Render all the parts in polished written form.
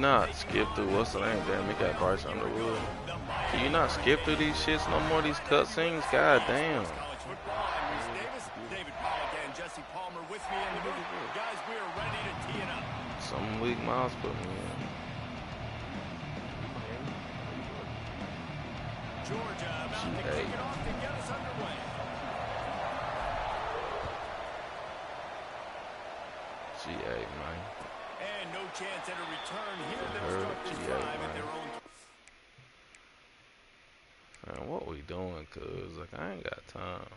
not skip through what's the name? Damn, he got Bryce Underwood. Can you not skip through these shits no more? These cutscenes, god damn. Some weak miles put me in. Georgia about to kick it off to get us underway. G8, man. And no chance at a return here. They'll start this drive at their own. Man, what we doing, cuz? Like, I ain't got time.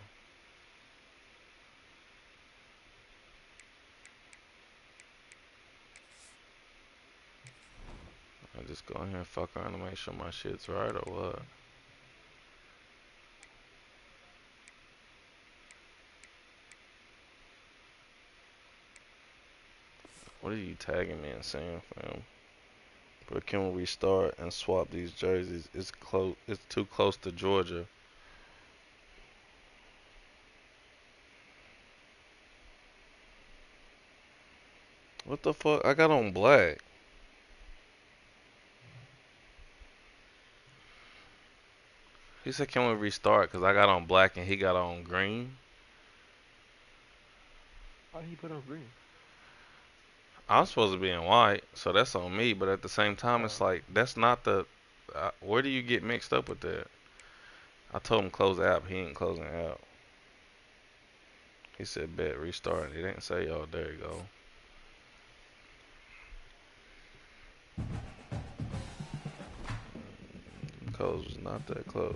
I just go in here and fuck around and make sure my shit's right or what? What are you tagging me and saying, fam? But can we restart and swap these jerseys? It's close. It's too close to Georgia. What the fuck? I got on black. He said, can we restart? Because I got on black and he got on green. Why did he put on green? I'm supposed to be in white, so that's on me. But at the same time, it's like, that's not the... where do you get mixed up with that? I told him close the app. He ain't closing the app. He said, bet, restart. He didn't say, oh, there you go. Codes was not that close.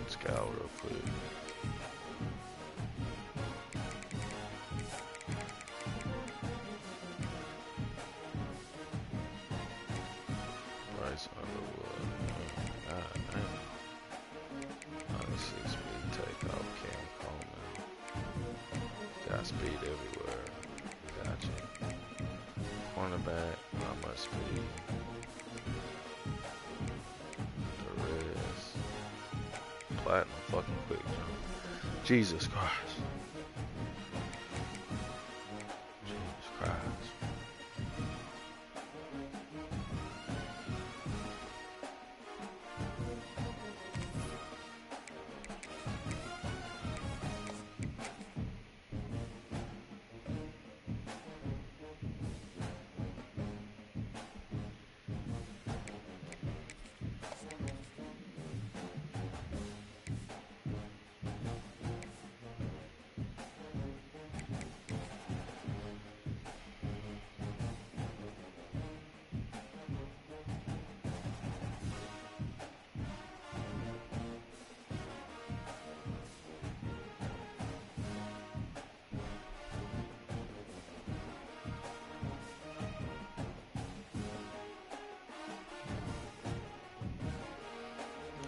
Scout real quick. Bryce Underwood. God damn. 96 speed takeoff. Cam Coleman. Got speed everywhere. Gotcha. Cornerback. Not much speed. Platinum fucking quick jump. Jesus Christ. Jesus Christ.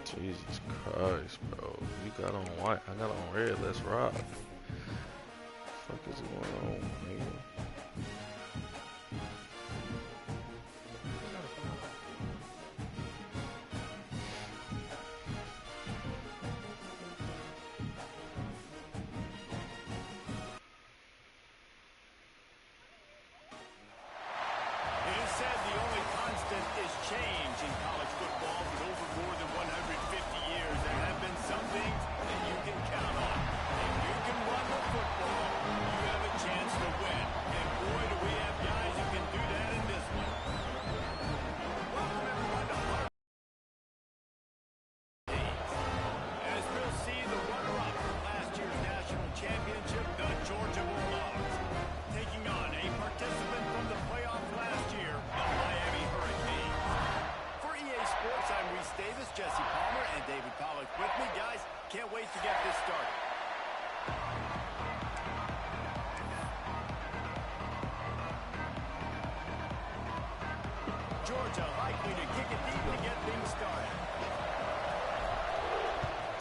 Jesus Christ, bro. You got on white, I got on red, let's rock. What the fuck is going on, nigga? It is said the only constant is change in college football. For over more than 150 years, there have been some things that you can count on, and you can to get things started.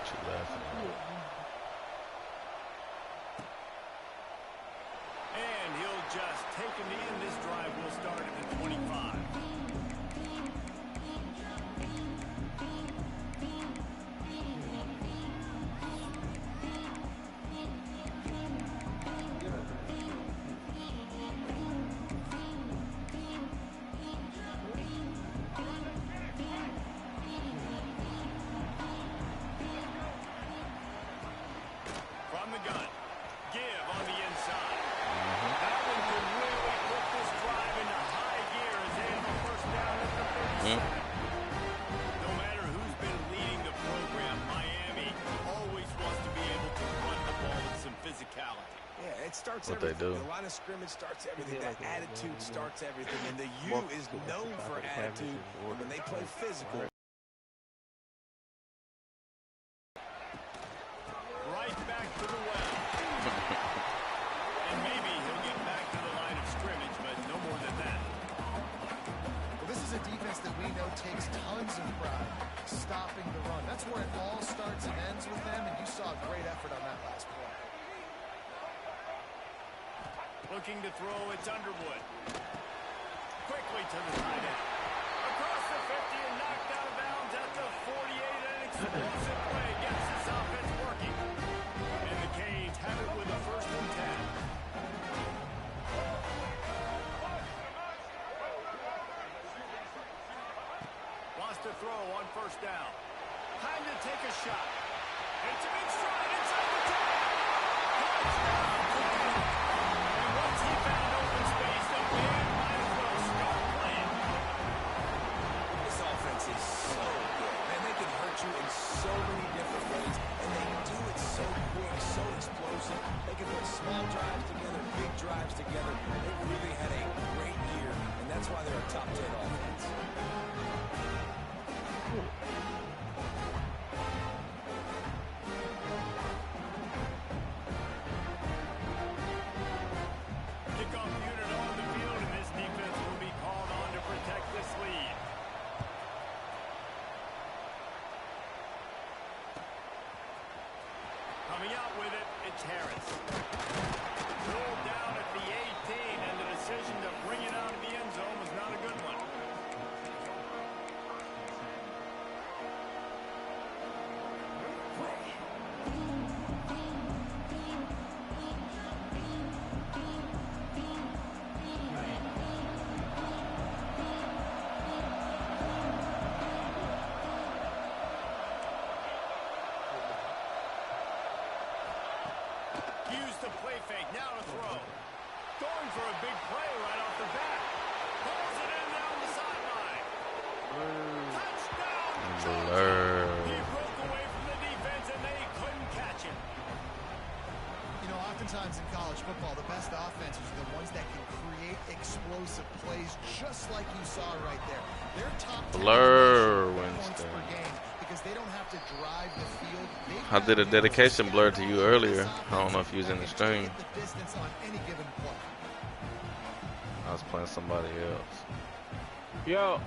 She laughing. And he'll just take him in. This drive will start at the 25. From the gun. Give on the inside. That one could really put this drive into high gear as they have a first down at the 37. No matter who's been leading the program, Miami always wants to be able to run the ball with some physicality. Yeah, it starts What they everything. do. The line of scrimmage starts everything. That attitude starts everything. And the U is known for attitude. And when they play physical. Right back to the well. And maybe he'll get back to the line of scrimmage, but no more than that. Well, this is a defense that we know takes tons of pride stopping the run. That's where it all starts and ends with them, and you saw a great effort on that last play. Looking to throw, it's Underwood. Quickly to the tight end. Across the 50 and knocked out of bounds at the 48. An explosive play gets this offense working. And the Canes have it with a 1st and 10. Wants to throw on 1st down. Time to take a shot. It's a big stride inside the 10. Touchdown, Canes. And once he found open space, the band might as well start playing. This offense is so good. Man, they can hurt you in so many different ways. And they do it so quick, so explosive. They can put small drives together, big drives together. They really had a great year. And that's why they're a top 10 offense. Kickoff unit on the field, and this defense will be called on to protect this lead. Coming out with it, it's Harris. Pulled down at the 18, and the decision to bring it out of the end zone was not a good one. Use the play fake, now to throw. Going for a big play right off the bat. Pulls it in down the sideline. Touchdown, Blur. He broke away from the defense and they couldn't catch him. You know, oftentimes in college football, the best offenses are the ones that can create explosive plays, just like you saw right there. They're top 10 Blur, points Winston. per game because they don't have to drive the field. They've I got did a to dedication blur to you establish earlier. this I don't know if you was in the offense that can stream. get the distance on any given play. I was playing somebody else. Yo,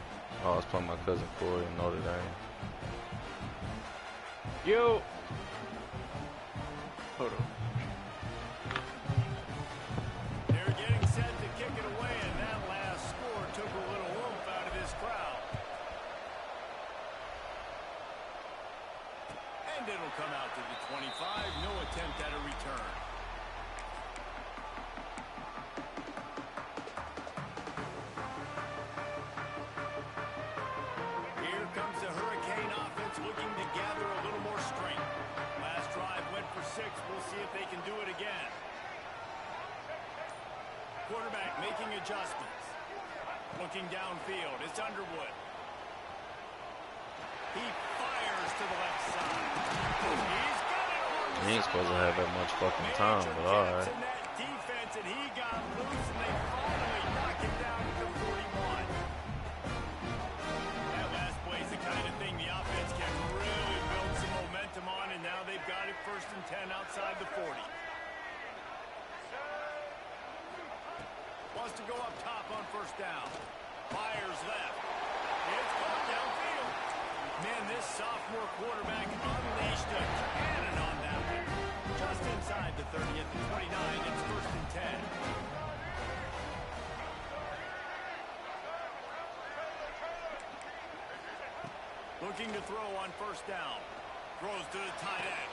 I was playing my cousin Corey in Notre Dame. yo. Hold on. They're getting set to kick it away, and that last score took a little oomph out of this crowd. And it'll come out to the 25. No attempt at a return. Here comes the Hurricane offense looking to gather a little more strength. Last drive went for 6. We'll see if they can do it again. Quarterback making adjustments. Looking downfield. It's Underwood. He fires to the left side. He's got it on the He ain't supposed to have that much fucking time, but alright. in that defense, and he got loose, and they finally knock him down to the 41. That last play is the kind of thing the offense can really build some momentum on, and now they've got it 1st and 10 outside the 40. Wants to go up top on 1st down. Fires left. It's caught downfield. Man, this sophomore quarterback unleashed a cannon on that one. Just inside the 30 at the 29, it's 1st and 10. Looking to throw on 1st down. Throws to the tight end.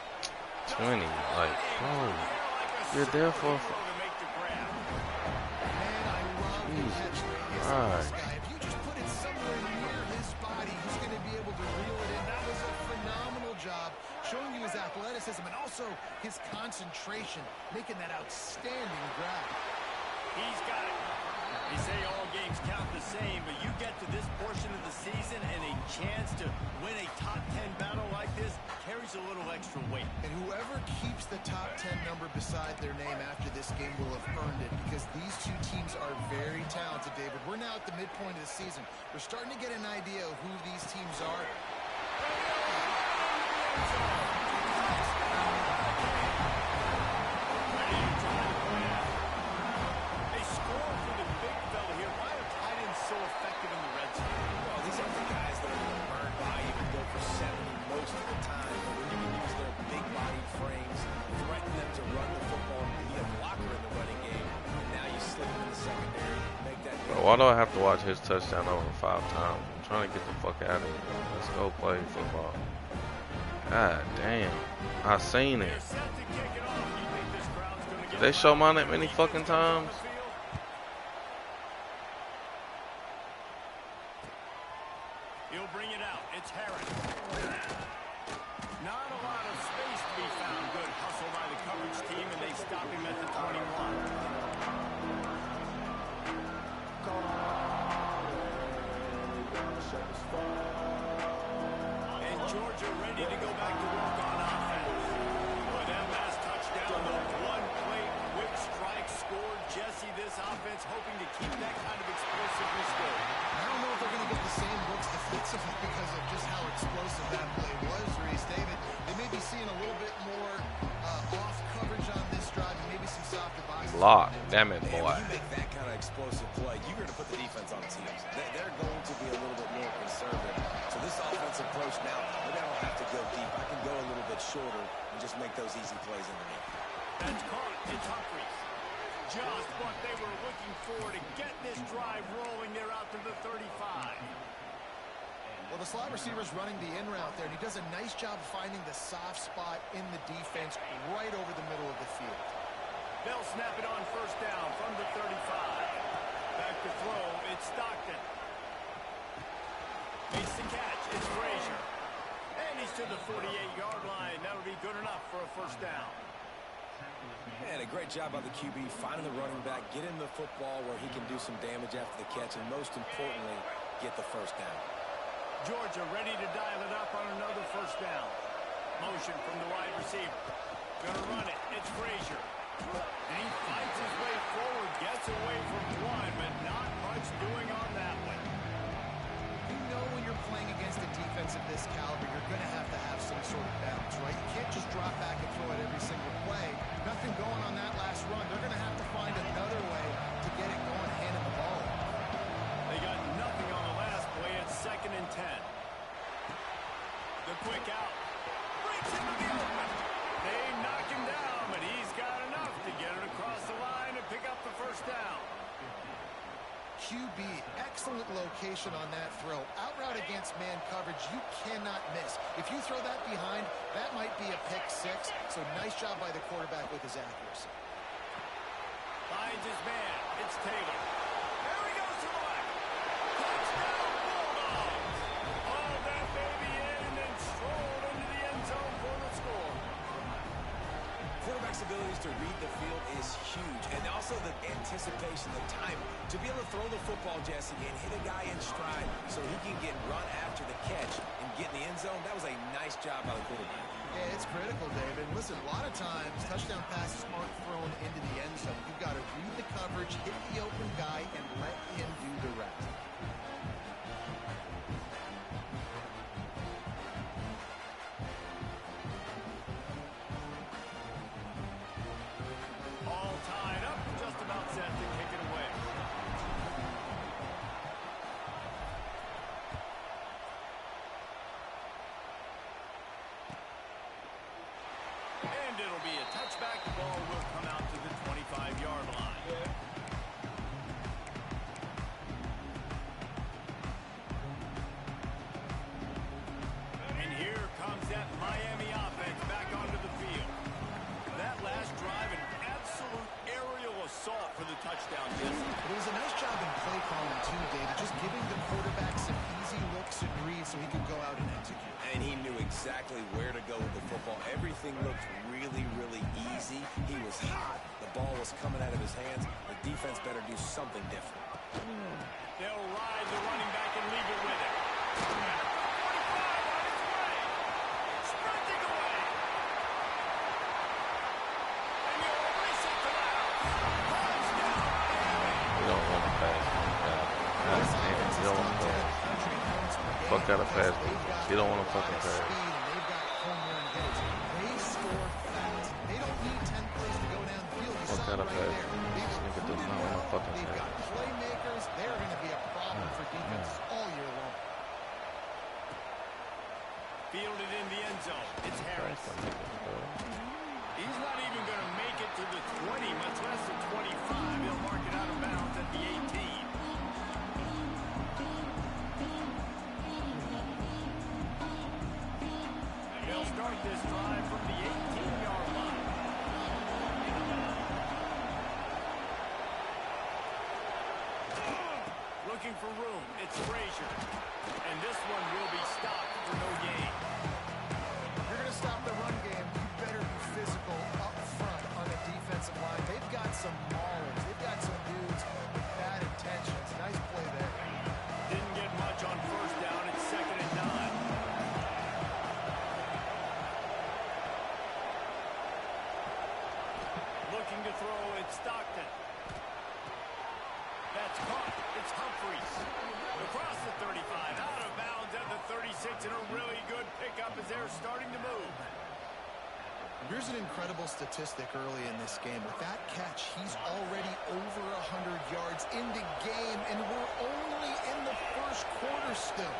20, like, bro, you're there for. Man, I love the Jesus catch radius of Christ. this guy. If you just put it somewhere near his body, he's going to be able to reel it in. That was a phenomenal job, showing you his athleticism and also his concentration, making that outstanding grab. He's got it. They say all games count the same, but you get to this portion of the season and a chance to win a top 10 battle like this carries a little extra weight. And whoever keeps the top 10 number beside their name after this game will have earned it, because these two teams are very talented, David. We're now at the midpoint of the season. We're starting to get an idea of who these teams are. They score for the big fella here. Why are tight ends so effective in the red zone? Well, these are the guys that are going to burn by you and go for 70 most of the time. But when you can use their big-bodied frames, threaten them to run the football and be a blocker in the running game, and now you slip them in the secondary, make that. Bro, why do I have to watch his touchdown over 5 times? I'm trying to get the fuck out of here. Let's go play football. God damn. I seen it. They're set to kick it off. You think this crowd's going to get Did they show mine that many fucking times? He'll bring it out. It's Harris. Not a lot of space to be found. Good hustle by the coverage team, and they stop him at the 21. And Georgia ready to go back to work on offense. But that last touchdown, the one-play quick strike scored. Jesse, this offense hoping to keep that kind of explosiveness going. I don't know if they're going to get the same looks defensively because of just how explosive that play was, Reese. David, they may be seeing a little bit more off coverage on this drive and maybe some softer boxes. Lock. Damn it, Man, boy. when you make that kind of explosive play, you're going to put the defense on teams. They're going to be a little bit more conservative. So this offensive approach now, maybe I don't have to go deep. I can go a little bit shorter and just make those easy plays underneath. That's caught. It's Humphries. Just what they were looking for to get this drive rolling. They're out to the 35. Well, the slot receiver's running the in route there, and he does a nice job finding the soft spot in the defense right over the middle of the field. They'll snap it on 1st down from the 35. Back to throw. It's Stockton. Makes the catch. It's Frazier. And he's to the 48-yard line. That'll be good enough for a 1st down. Man, a great job by the QB finding the running back, get him the football where he can do some damage after the catch, and most importantly, get the 1st down. Georgia ready to dial it up on another 1st down. Motion from the wide receiver. Gonna run it. It's Frazier. And he fights his way forward, gets away from one, but not much doing on that one. You know when you're playing against a defense of this caliber, you're going to have some sort of balance, right? You can't just drop back and throw it every single play. Nothing going on that last run. They're going to have to find another way to get it going, handing the ball. They got nothing on the last play. It's 2nd and 10. The quick out. Breaks into the open. They knock him down, but he's got enough to get it across the line and pick up the 1st down. QB, excellent location on that throw. Out route against man coverage, you cannot miss. If you throw that behind, that might be a pick 6. So nice job by the quarterback with his accuracy. Finds his man. It's Taylor. There he goes to the left. Touchdown, Bulldogs. Hauled that baby in and then strolled into the end zone for the score. Quarterback's abilities to read the field is huge, and also the anticipation, the time to be able to throw the football, Jesse, and hit a guy in stride so he can get run after the catch and get in the end zone. That was a nice job by the quarterback. Yeah, it's critical, David. Listen, a lot of times touchdown passes aren't thrown into the end zone. You've got to read the coverage, hit the open guy, and let him do the rest. All tied up, just about set to kick it away. touchdown, Jesse. It was a nice job in play calling too, David, just giving the quarterback some easy looks and reads so he could go out and execute. And he knew exactly where to go with the football. Everything looked really, really easy. He was hot. The ball was coming out of his hands. The defense better do something different. They'll ride the running back and leave it with him. At the 45 on his way. Sprinting away. And he'll race it to the house. Touchdown. You don't want to pass. You don't want to pass. Fuck out of pass. You don't want to fucking pass. They've got home run hitters. They score fast. They don't need 10 plays to go downfield. You Fuck saw out it of right pass. there. This nigga does not want to fucking They've got pass. playmakers. They're going to be a problem for defenses all year long. Fielded in the end zone. It's Harris. He's not even going to make it to the 20, much less the 25. He'll mark it out of bounds at the 18. And they'll start this drive from the 18-yard line. Looking for room. It's Frazier. And this one will be stopped for no gain. If you're going to stop the run game, you better be physical up front on the defensive line. They've got some maulers. They've got some dudes with bad intentions. Nice play there. Didn't get much on first down. It's 2nd and 9. Looking to throw, it's Stockton. That's caught. It's Humphries. Across the 35, out of bounds at the 36, and a really good pickup as they're starting to move. Here's an incredible statistic early in this game. With that catch, he's already over 100 yards in the game, and we're only in the first quarter still.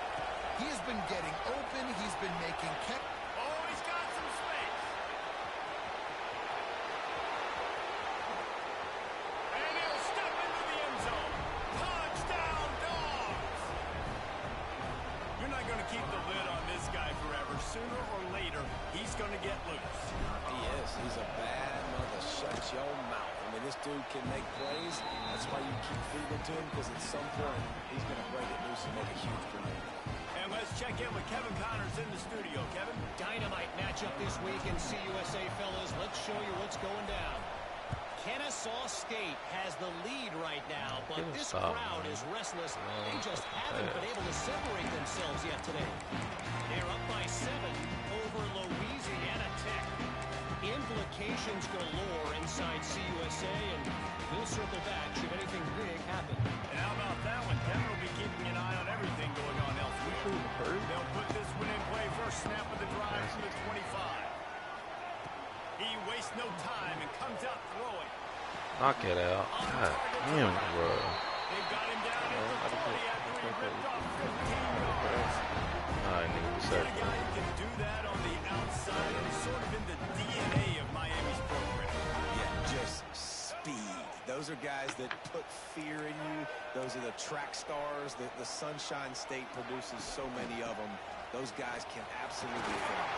He has been getting open. He's been making catch. Oh, he's got some space. And he'll step into the end zone. Touchdown, Dogs! You're not going to keep the lid on this guy forever. Sooner or later, he's going to get loose. He is. He's a bad mother. Shut your mouth. I mean, this dude can make plays. That's why you keep feeding it to him, because at some point, he's going to break it loose and make a huge play. And let's check in with Kevin Connors in the studio. Kevin? Dynamite matchup this week in CUSA, fellas. Let's show you what's going down. Kennesaw State has the lead right now, but this crowd is restless. They just haven't been able to separate themselves yet today. They're up by 7 over Louisiana Tech. Implications galore inside CUSA, and we'll circle back should anything big happen. And how about that one? Kevin will be keeping an eye on everything going on elsewhere. They'll put this one in play first snap of the drive from the 25. He wastes no time and comes out throwing. Knock it out. God damn, bro. They've got him down at the 40 after he ripped off 15 yards. Alright, nigga, we Get said a guy who can do that on the outside, and it's sort of in the DNA of Miami's program. Yeah, just speed. Those are guys that put fear in you. Those are the track stars. The Sunshine State produces so many of them. Those guys can absolutely fly.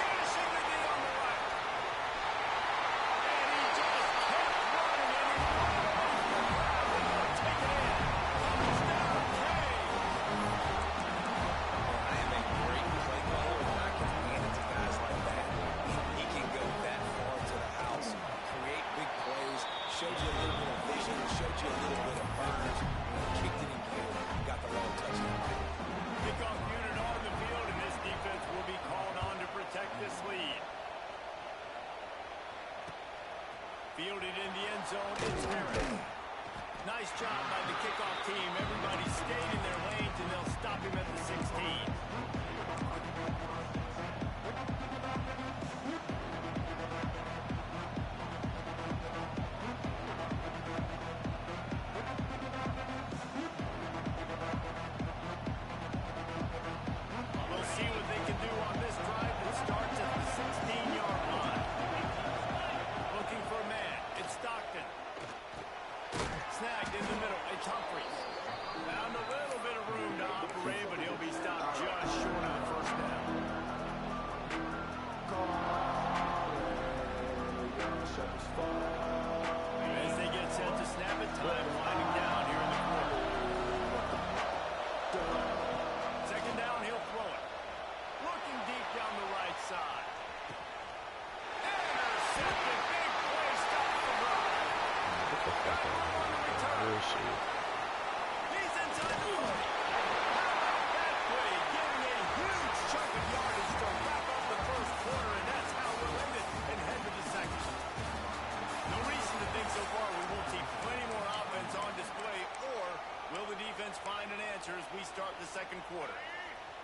Finishing the knee on the right. And he just kept running, and he's running. Take it in. Touchdown, Kay. I am a great play caller, and I can hand it to guys like that. He can go that far to the house, create big plays, showed you a little bit of vision, showed you a little bit of burners, kicked it in gear, got the long touchdown. Kickoff unit on the field, and this defense will be called on to protect this lead. Fielded in the end zone, it's Harris. Nice job by the kickoff team. Everybody stayed in their lanes, and they'll stop him at the 16. We'll see what they can do on this drive that starts at the 16-yard line. Looking for a man. It's Stockton. Snagged in the middle. It's Humphries. Found a little bit of room to operate, but he'll be stopped just As they get set to snap it, time winding down here in the quarter. Second down, he'll throw it. Looking deep down the right side. Intercepted. Big play. Stop the run. What the fuck is that? Bullshit. He's inside the 40. How about that play? Getting a huge chunk of yardage to wrap up the first quarter, and that's how we'll end it and head to the second. No reason to think so far we won't see plenty more offense on display, or will the defense find an answer as we start the second quarter?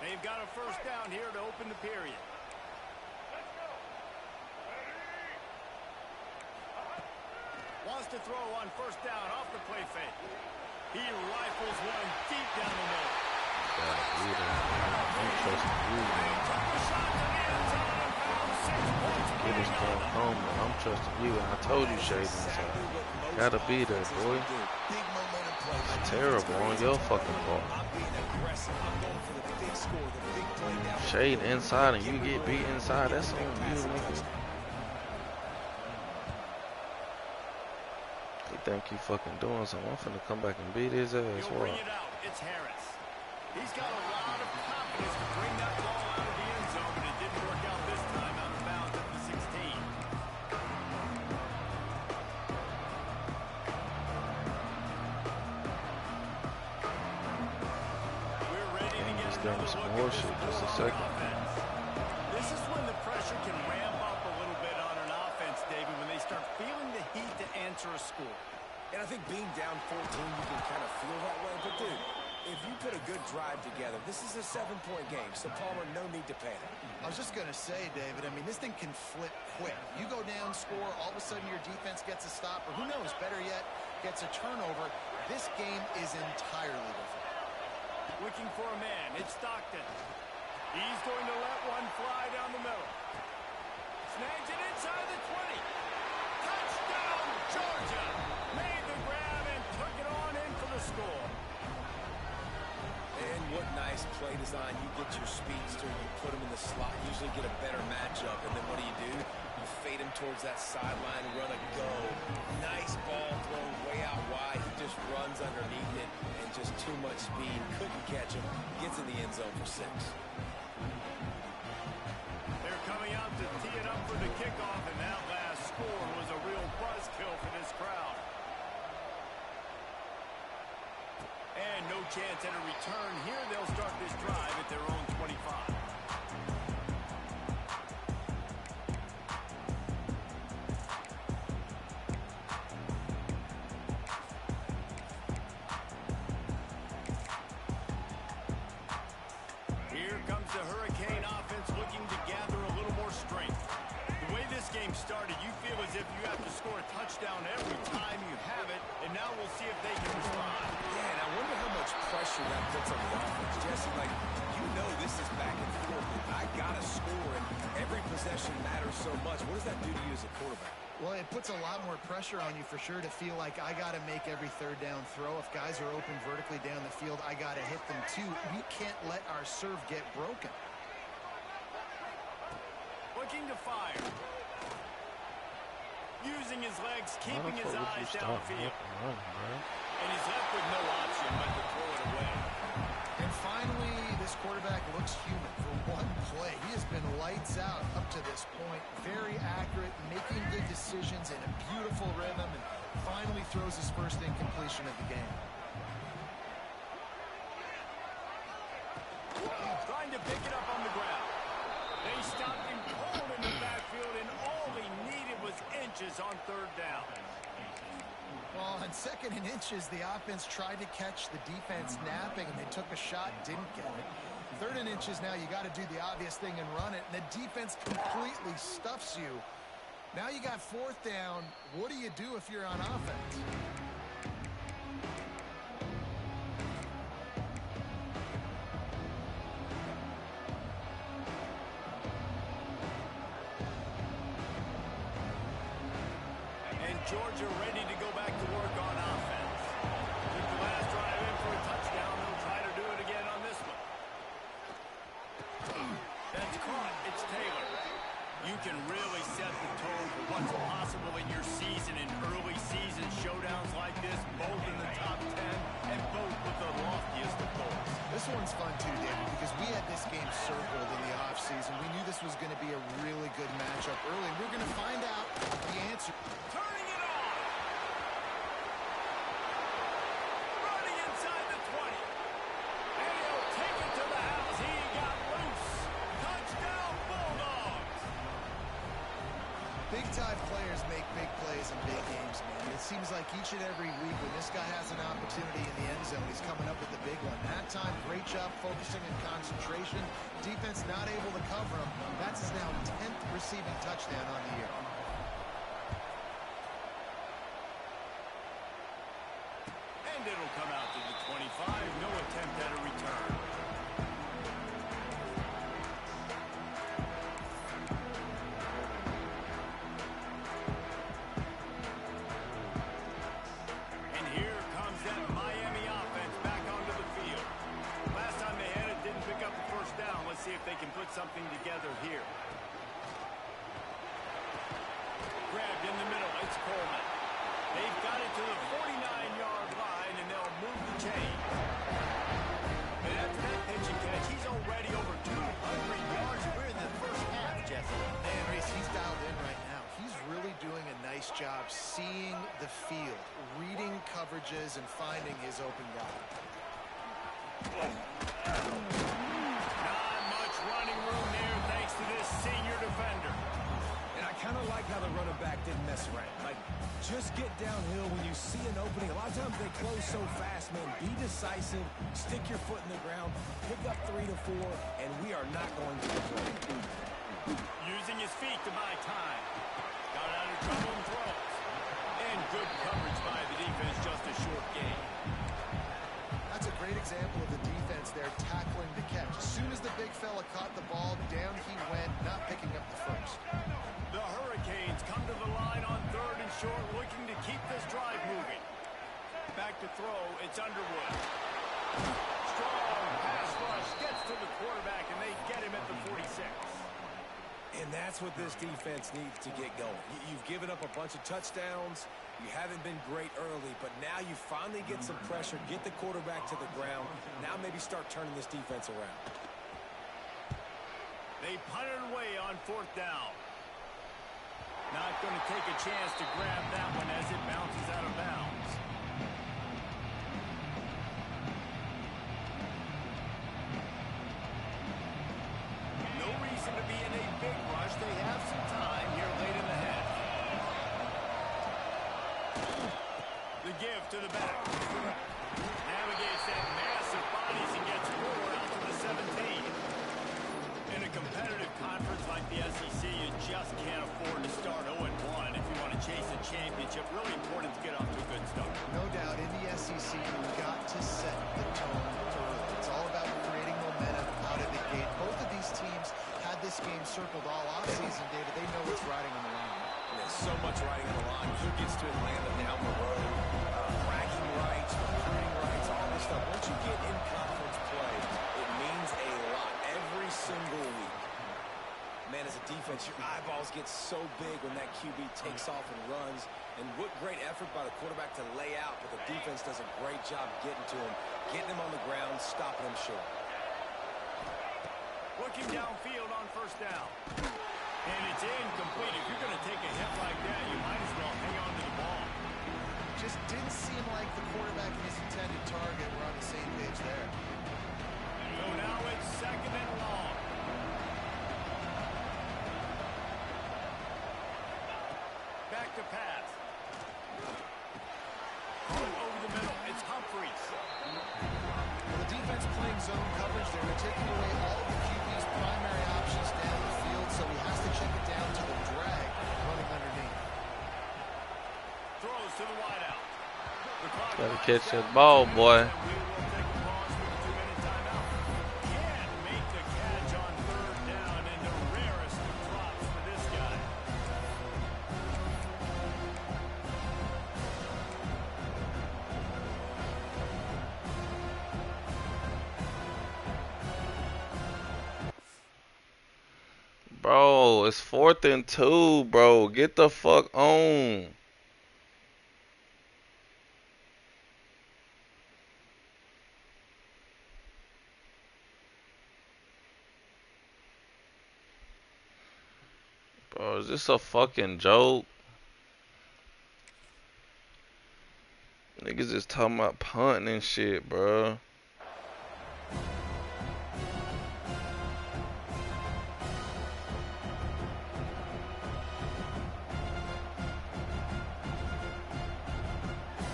They've got a first down here to open the period. Wants to throw on first down off the play fake. He rifles one deep down the middle. I'm trusting you, man. Get this ball home, man. I'm trusting you, and I told you, Shade inside. Gotta be there, boy. It's terrible on your fucking part. Shade inside and you get beat inside. That's on you, nigga. He think you fucking doing something. I'm finna come back and beat his ass. He'll bring it out. It's Harris. He's got a lot of confidence to bring that ball out of the end zone, but it didn't work out this time out of bounds at the 16. We're ready to get another some look more at this shit. Just a Bulldogs second. offense. This is when the pressure can ramp up a little bit on an offense, David, when they start feeling the heat to answer a score. And I think being down 14, you can kind of feel that way. But, dude, if you put a good drive together, this is a 7-point game. So, Palmer, no need to panic. I was just going to say, David, I mean, this thing can flip quick. You go down, score, all of a sudden your defense gets a stop, or who knows, better yet, gets a turnover. This game is entirely different. Looking for a man. It's Stockton. He's going to let one fly down the middle. Snags it inside the 20. Touchdown, Georgia. Made the grab and took it on in for the score. And what nice play design. You get your speedster, you put him in the slot, usually get a better matchup. And then what do? You fade him towards that sideline, run a go. Nice ball thrown way out wide. He just runs underneath it and just too much speed. Couldn't catch him. Gets in the end zone for 6. They're coming out to tee it up for the kickoff, and that last score was a real buzzkill for this crowd. And no chance at a return here. They'll start this drive at their own 25. Here comes the Hurricane offense looking to gather a little more strength. The way this game started, you feel as if you have to score a touchdown every time you have it, and now we'll see if they can respond. Yeah, and I wonder how much pressure that puts on the offense. Jesse, like, you know this is back and forth. I got to score, and every possession matters so much. What does that do to you as a quarterback? Well, it puts a lot more pressure on you for sure to feel like I got to make every third down throw. If guys are open vertically down the field, I got to hit them too. We can't let our serve get broken. Looking to fire. Using his legs, keeping his eyes downfield. And he's left with no option but to throw it away. And finally, this quarterback looks human for one play. He has been lights out up to this point. Very accurate, making good decisions in a beautiful rhythm, and finally throws his first incompletion of the game. Trying to pick it up on the ground. They stopped him cold in the backfield, and all he needed was inches on third down. Well, on 2nd and inches, the offense tried to catch the defense napping, and they took a shot, didn't get it. 3rd and inches, now you got to do the obvious thing and run it, and the defense completely stuffs you. Now you got 4th down. What do you do if you're on offense? And Georgia ready to go back to work on offense. Took the last drive in for a touchdown. They'll try to do it again on this one. That's caught. It's Taylor. You can really set the tone for what's possible in your season in early season showdowns like this, both in the top 10 and both with the loftiest of goals. This one's fun too, David, because we had this game circled in the offseason. We knew this was going to be a really good matchup early, and we're going to find out the answer. Turning it on. Running inside the 20. And he'll take it to the house. He got loose. Touchdown, Bulldogs. Big-time players make big plays in big games, man. It seems like each and every week when this guy has an opportunity in the end zone, he's coming up with the big one. That time, great job focusing and concentration. Defense not able to cover him. That's his now 10th receiving touchdown on the year. And it'll come out to the 25. No attempt at a return. And here comes that Miami offense back onto the field. Last time they had it, didn't pick up the first down. Let's see if they can put something together here. Grabbed in the middle. It's Coleman. They've got it to the 49-yard line, and they'll move the chains. And after that pitch and catch, he's already over 200 yards. We're in the first half, Jesse. Man, Reese, he's dialed in right now. He's really doing a nice job seeing the field, reading coverages, and finding his open guy. Not much running room there thanks to this senior defender. And I kind of like how the running back didn't mess around. Like, just get downhill when you see an opening. A lot of times they close so fast, man. Be decisive, stick your foot in the ground, pick up 3 to 4, and we are not going to play. Using his feet to buy time. Got out of trouble and throws. And good coverage by the defense, just a short gain. That's a great example of the defense there tackling the catch. As soon as the big fella caught the ball, down he went, not picking up the first. The Hurricanes come to the line on 3rd and short, looking to keep this drive moving. Back to throw, it's Underwood. Strong pass rush, gets to the quarterback, and they get him at the 46. And that's what this defense needs to get going. You've given up a bunch of touchdowns. You haven't been great early, but now you finally get some pressure, get the quarterback to the ground. Now maybe start turning this defense around. They punt it away on 4th down. Not going to take a chance to grab that one as it bounces out of bounds. No reason to be in a big rush. They have some time here late in the half. The give to the back. Navigates that mass of bodies and gets 4 out to the 17. In a competitive conference like the SEC, you just can't afford to start 0-1 if you want to chase a championship. Really important to get off to a good start. No doubt, in the SEC, you've got to set the tone early. It's all about creating momentum out of the gate. Both of these teams had this game circled all offseason, David. They know what's riding on the line. There's so much riding on the line. Who gets to Atlanta down the road? Bragging rights, recruiting rights, all this stuff. Once you get in conference play, it means a lot every single week. Man, as a defense, your eyeballs get so big when that QB takes off and runs. And what great effort by the quarterback to lay out, but the defense does a great job getting to him, getting him on the ground, stopping him short. Looking downfield on 1st down. And it's incomplete. If you're going to take a hit like that, you might as well hang on to the ball. Just didn't seem like the quarterback and his intended target were on the same page there. So now it's 2nd and long. Back to pass. Over the middle. It's Humphries. Well, the defense playing zone coverage there. They're taking away all the QB's primary options down the field, so he has to check it down to the drag running underneath. Throws to the wideout. The clock Gotta runs catch down that ball, to 2 boy. minutes, and we will take a pause for the 2-minute timeout. Can't make the catch on 3rd down, and the rarest of drops for this guy. Bro, Bro, it's 4th and 2, bro. Get the fuck on. Bro, is this a fucking joke? Niggas just talking about punting and shit, bro.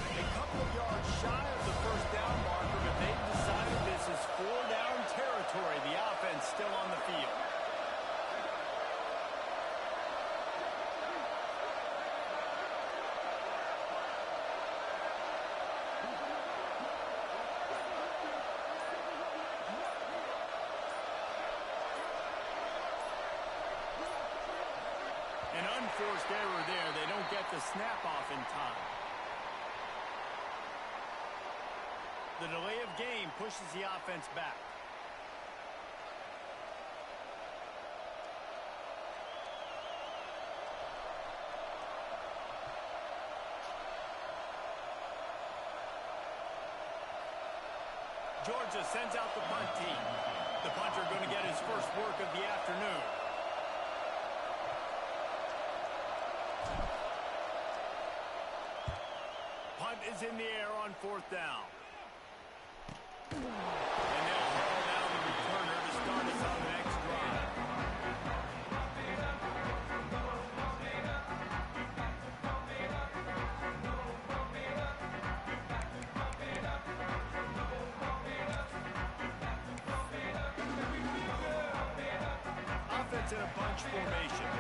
A couple of yards shy of the first down marker, but they've decided this is 4-down territory. The offense still on the field. An unforced error there. They don't get the snap off in time. The delay of game pushes the offense back. Georgia sends out the punt team. The punter going to get his first work of the afternoon. Punt is in the air on 4th down. And they'll haul down the returner to start us on the next drive. Offense in a bunch formation.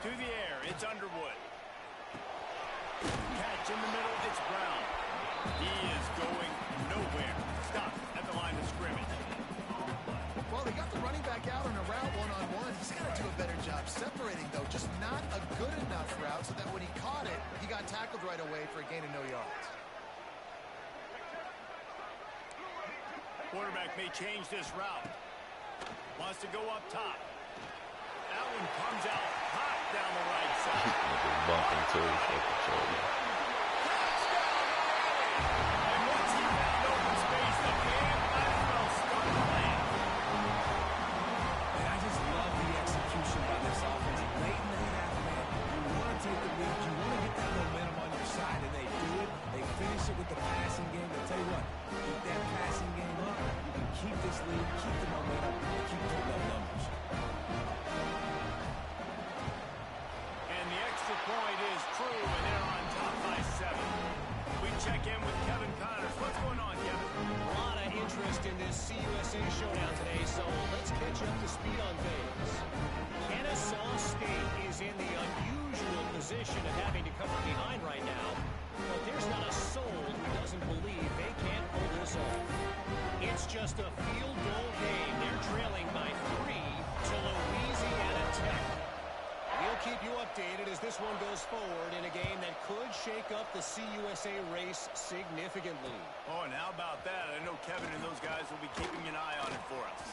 To the air, it's Underwood. Catch in the middle, it's Brown. He is going nowhere. Stop at the line of scrimmage. Well, they got the running back out on a route one-on-one. He's got to do a better job separating, though. Just not a good enough route so that when he caught it, he got tackled right away for a gain of no yards. Quarterback may change this route. Wants to go up top. That one comes out hot down the right side. Bumping too, fucking shoulder. And once he found open space, the man might as well start playing. And I just love the execution by this offense. Late in the half, man, you want to take the lead, you want to get that momentum on your side, and they do it. They finish it with the passing game. I'll tell you what, keep that passing game up, you can keep this lead, keep the momentum, and keep putting up numbers. And the extra point is true, and they're on top by 7. We check in with Kevin Connors. What's going on, Kevin? A lot of interest in this CUSA showdown today, so let's catch up to speed on things. Kennesaw State is in the unusual position of having to come from behind right now, but there's not a soul who doesn't believe they can't pull this off. It's just a field goal game. They're trailing by 3 to Louisiana Tech. We'll keep you updated as this one goes forward in a game that could shake up the CUSA race significantly. Oh, and how about that? I know Kevin and those guys will be keeping an eye on it for us.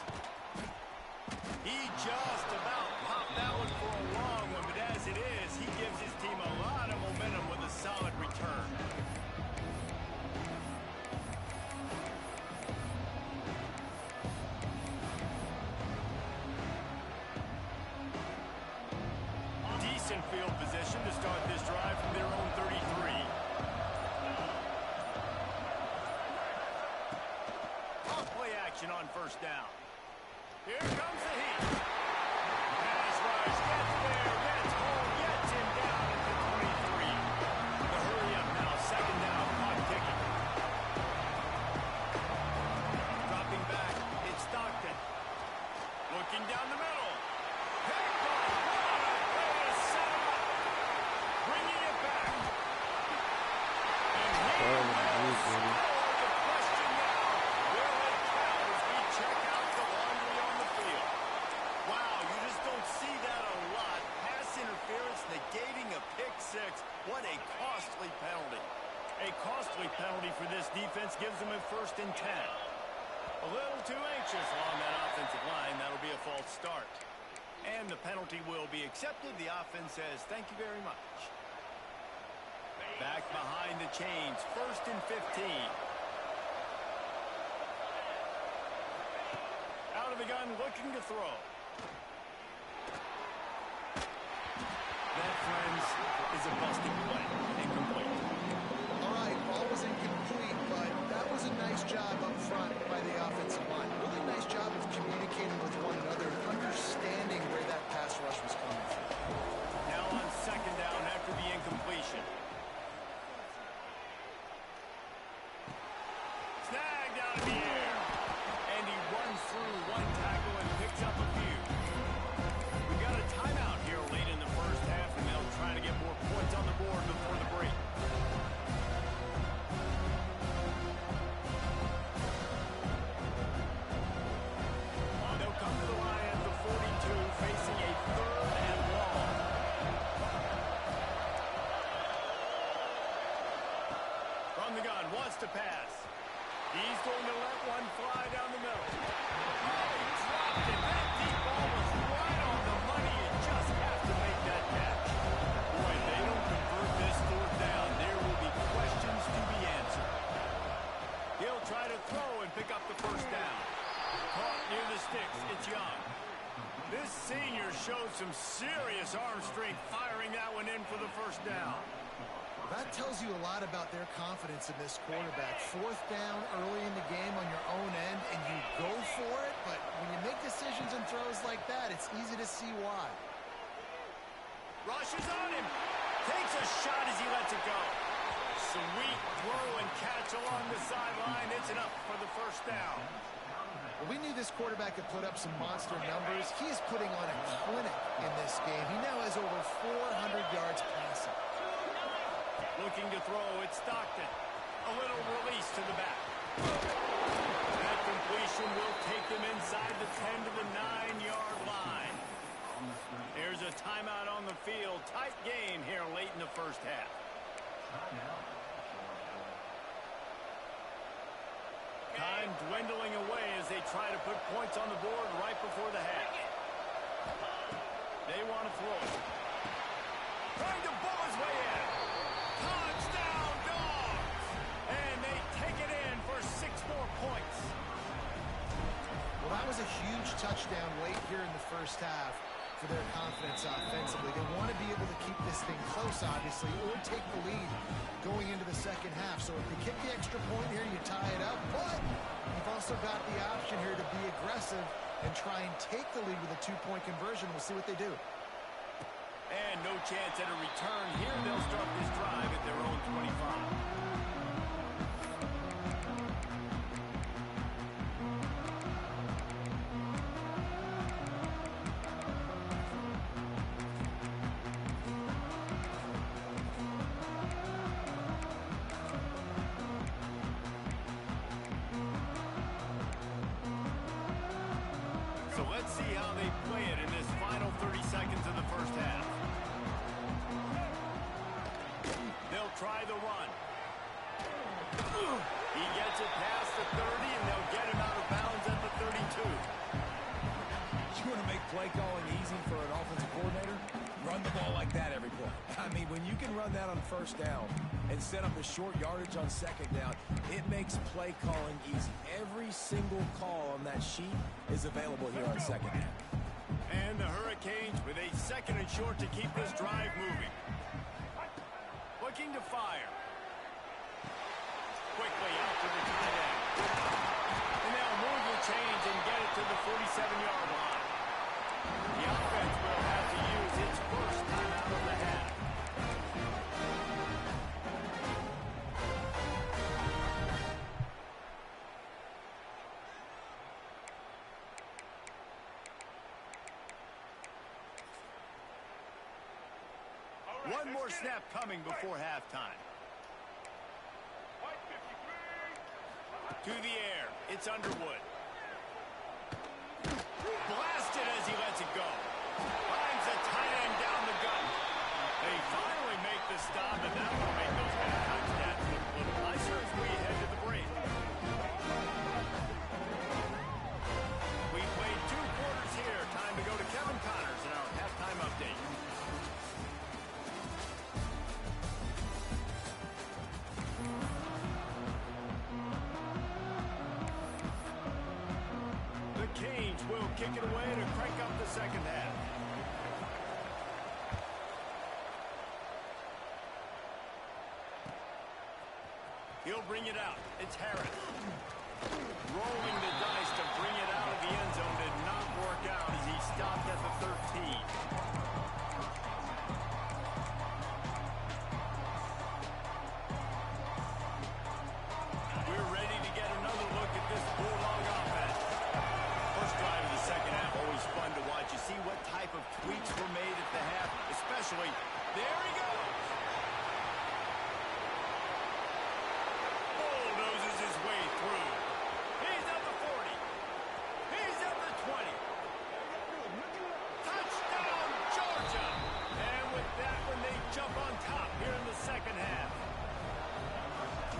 He just about popped that one for a long one, but as it is, he gives his team a lot of momentum with a solid return. Decent field position to start this drive from their own 33. Off play action on 1st down. Here comes the heat. Pass rush, gets there, gets home, gets him down at the 23. The hurry up now, 2nd down, clock ticking. Dropping back, it's Stockton. Looking down the middle. Hey, ball, what a play to set him up. Bringing it back. And here will score. The question now, will it count as we check out the laundry on the field? Wow, you just don't see that a lot. Pass interference negating a pick 6. What a costly penalty. A costly penalty for this defense gives them a 1st and 10. A little too anxious along that offensive line. That'll be a false start. And the penalty will be accepted. The offense says, thank you very much. Back behind the chains, 1st and 15. Out of the gun, looking to throw. That, friends, is a busted play. Incomplete. All right, ball was incomplete, but that was a nice job up front by the offensive line. Really nice job of communicating with one another and understanding where that pass rush was coming from. Now on 2nd down after the incompletion. Snagged out of the air. And he runs through one tackle and picks up a few. We got a timeout here late in the first half, and they'll try to get more points on the board before the break. They'll come to the line at the 42, facing a 3rd and long. From the gun, wants to pass. He's going to let one fly down the middle. Oh, he dropped it. That deep ball was right on the money. You just have to make that catch. Boy, if they don't convert this 4th down, there will be questions to be answered. He'll try to throw and pick up the 1st down. Caught near the sticks. It's Young. This senior showed some serious arm strength firing that one in for the 1st down. That tells you a lot about their confidence in this quarterback. 4th down early in the game on your own end, and you go for it, but when you make decisions and throws like that, it's easy to see why. Rushes on him. Takes a shot as he lets it go. Sweet throw and catch along the sideline. It's enough for the 1st down. Well, we knew this quarterback could put up some monster numbers. He is putting on a clinic in this game. He now has over 400 yards passing. Looking to throw, it's Stockton. A little release to the back. That completion will take them inside the 10 to the 9-yard line. There's a timeout on the field. Tight game here late in the first half. Time dwindling away as they try to put points on the board right before the half. They want to throw. Trying to bull his way in. Touchdown, Dogs! And they take it in for 6 more points. Well, that was a huge touchdown late here in the first half for their confidence offensively. They want to be able to keep this thing close, obviously, or take the lead going into the second half. So if they kick the extra point here, you tie it up. But you've also got the option here to be aggressive and try and take the lead with a 2-point conversion. We'll see what they do. And no chance at a return here. They'll start this drive at their own 25. So let's see how they play it in this final 30 seconds of the first half. They'll try the run. He gets it past the 30, and they'll get him out of bounds at the 32. You want to make play calling easy for an offensive coordinator? Run the ball like that every play. I mean, when you can run that on 1st down and set up the short yardage on 2nd down, it makes play calling easy. Every single call on that sheet is available here on 2nd down. And the Hurricanes with a 2nd and short to keep this drive moving. Looking to fire. Quickly out to the tight end. And they'll move the chains and get it to the 47-yard line. The offense will have to use its first timeout of the half. One more snap coming before halftime. To the air, it's Underwood. Blasted as he lets it go. Finds a tight end down the gut. They finally make the stop, and that will make those halftime stats look a little nicer as we head to the break. change will kick it away to crank up the second half. He'll bring it out. It's Harris. Rolling the dice to bring it out of the end zone did not work out as he stopped at the 13. We're ready to get another look at this Bulldog offense. First drive of the second half, always fun to watch. You see what type of tweaks were made at the half, especially, there he goes. Bulldozes his way through. He's at the 40. He's at the 20. Touchdown, Georgia. And with that one, they jump on top here in the second half.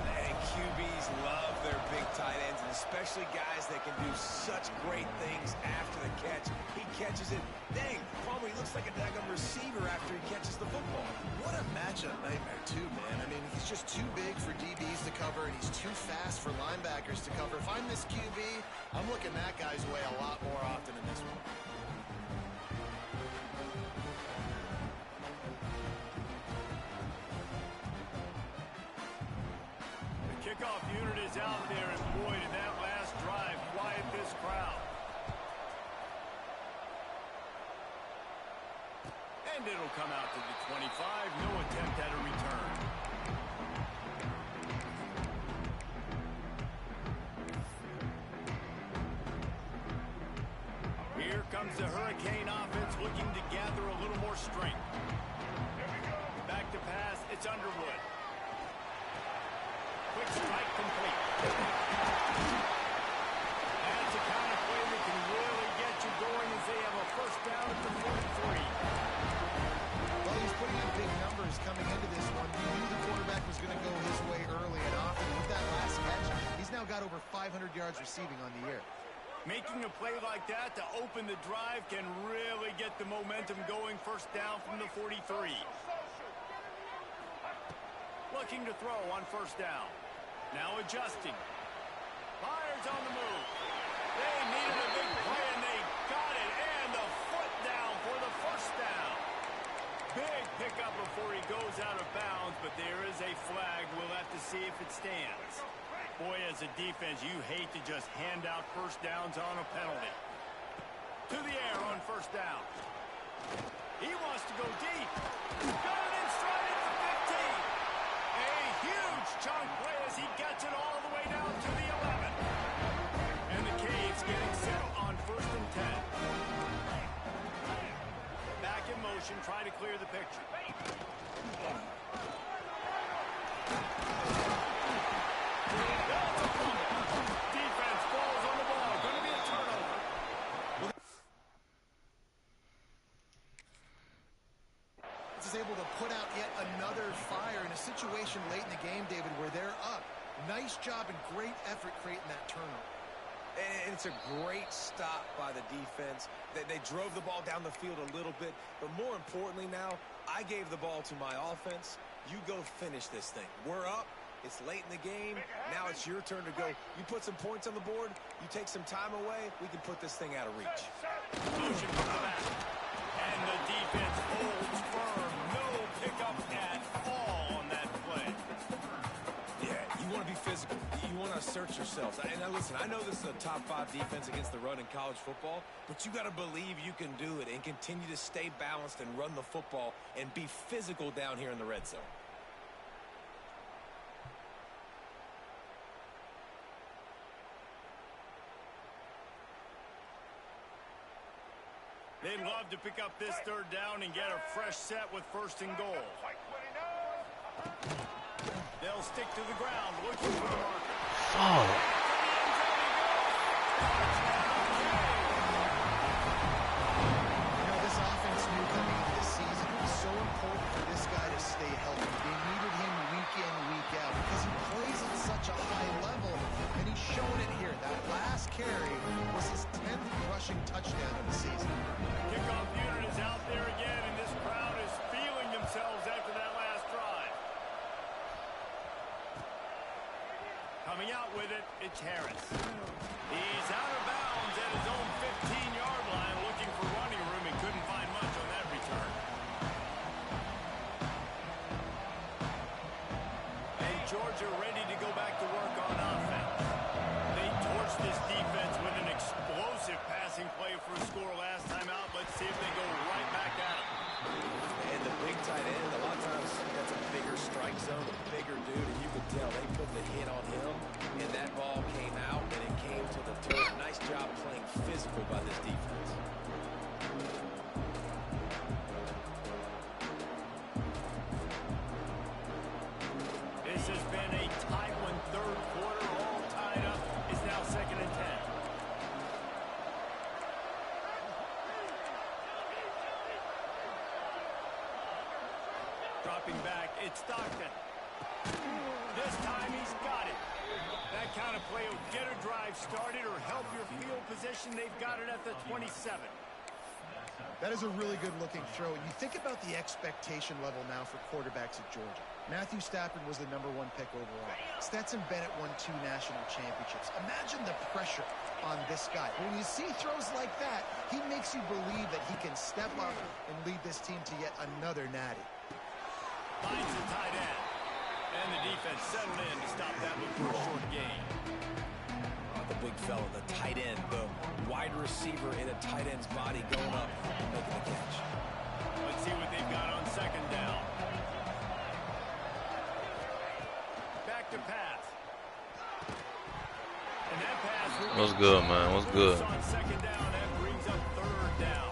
And QBs love their big tight ends, and especially guys that can do such great things after the catch. He catches it. Dang, Palmer, he looks like a daggum receiver after he catches the football. What a matchup nightmare, too, man. I mean, he's just too big for DBs to cover, and he's too fast for linebackers to cover. If I'm this QB, I'm looking that guy's way a lot more often in this one. The kickoff unit is out there, and boy, did that last drive quiet this crowd. And it'll come out to the 25. No attempt at a return. Here comes the Hurricane offense looking to gather a little more strength. Back to pass, it's Underwood. Quick strike complete. That's a kind of play that can really get you going as they have a first down at the 43. Well, he's putting up big numbers coming into this one. He knew the quarterback was going to go his way early and often. With that last catch, he's now got over 500 yards receiving on the year. Making a play like that to open the drive can really get the momentum going. First down from the 43. Looking to throw on first down. Now adjusting. Fires on the move. They needed a big play, and they got it. And the foot down for the first down. Big pickup before he goes out of bounds, but there is a flag. We'll have to see if it stands. Boy, as a defense, you hate to just hand out first downs on a penalty. To the air on first down. He wants to go deep. Got it in stride at the 15. A huge chunk play as he gets it all the way down to the 11. And the Caves getting set on first and 10. Back in motion, try to clear the picture. Defense falls on the ball. Going to be a turnover. This is able to put out yet another fire in a situation late in the game, David, where they're up. Nice job and great effort creating that turnover. And it's a great stop by the defense. They drove the ball down the field a little bit, but more importantly now, I gave the ball to my offense. You go finish this thing. We're up. It's late in the game. Now it's your turn to go. You put some points on the board. You take some time away. We can put this thing out of reach. Motion from the back. And the defense holds firm. No pickup at all on that play. Yeah, you want to be physical. You want to assert yourselves. And now listen, I know this is a top 5 defense against the run in college football, but you got to believe you can do it and continue to stay balanced and run the football and be physical down here in the red zone. They'd love to pick up this third down and get a fresh set with first and goal. They'll stick to the ground, looking for the marker. Oh. You know, this offense knew coming into this season it was so important for this guy to stay healthy. They needed him week in, week out because he plays at such a high level, and he's shown it here. That last carry was his 10th rushing touchdown of the season. Kickoff unit is out there again, and this crowd is feeling themselves after that last drive. Coming out with it, it's Harris. He's out of bounds at his own Georgia ready to go back to work on offense. They torched this defense with an explosive passing play for a score last time out. Let's see if they go right back at him. And the big tight end, a lot of times that's a bigger strike zone, a bigger dude, and you could tell they put the hit on him, and that ball came out, and it came to the turf. Nice job playing physical by this defense. This has been a tight one, third quarter, all tied up. It's now 2nd and 10. Dropping back, it's Stockton. This time he's got it. That kind of play will get a drive started or help your field position. They've got it at the 27. That is a really good-looking throw. And you think about the expectation level now for quarterbacks at Georgia. Matthew Stafford was the #1 pick overall. Stetson Bennett won 2 national championships. Imagine the pressure on this guy. When you see throws like that, he makes you believe that he can step up and lead this team to yet another natty. Finds the tight end. And the defense settled in to stop that one for a short gain. The big fella, the tight end, the wide receiver in a tight end's body going up and making the catch. Let's see what they've got on 2nd down. Back to pass. And that pass will What's good, man? What's good? on 2nd down. That brings up 3rd down.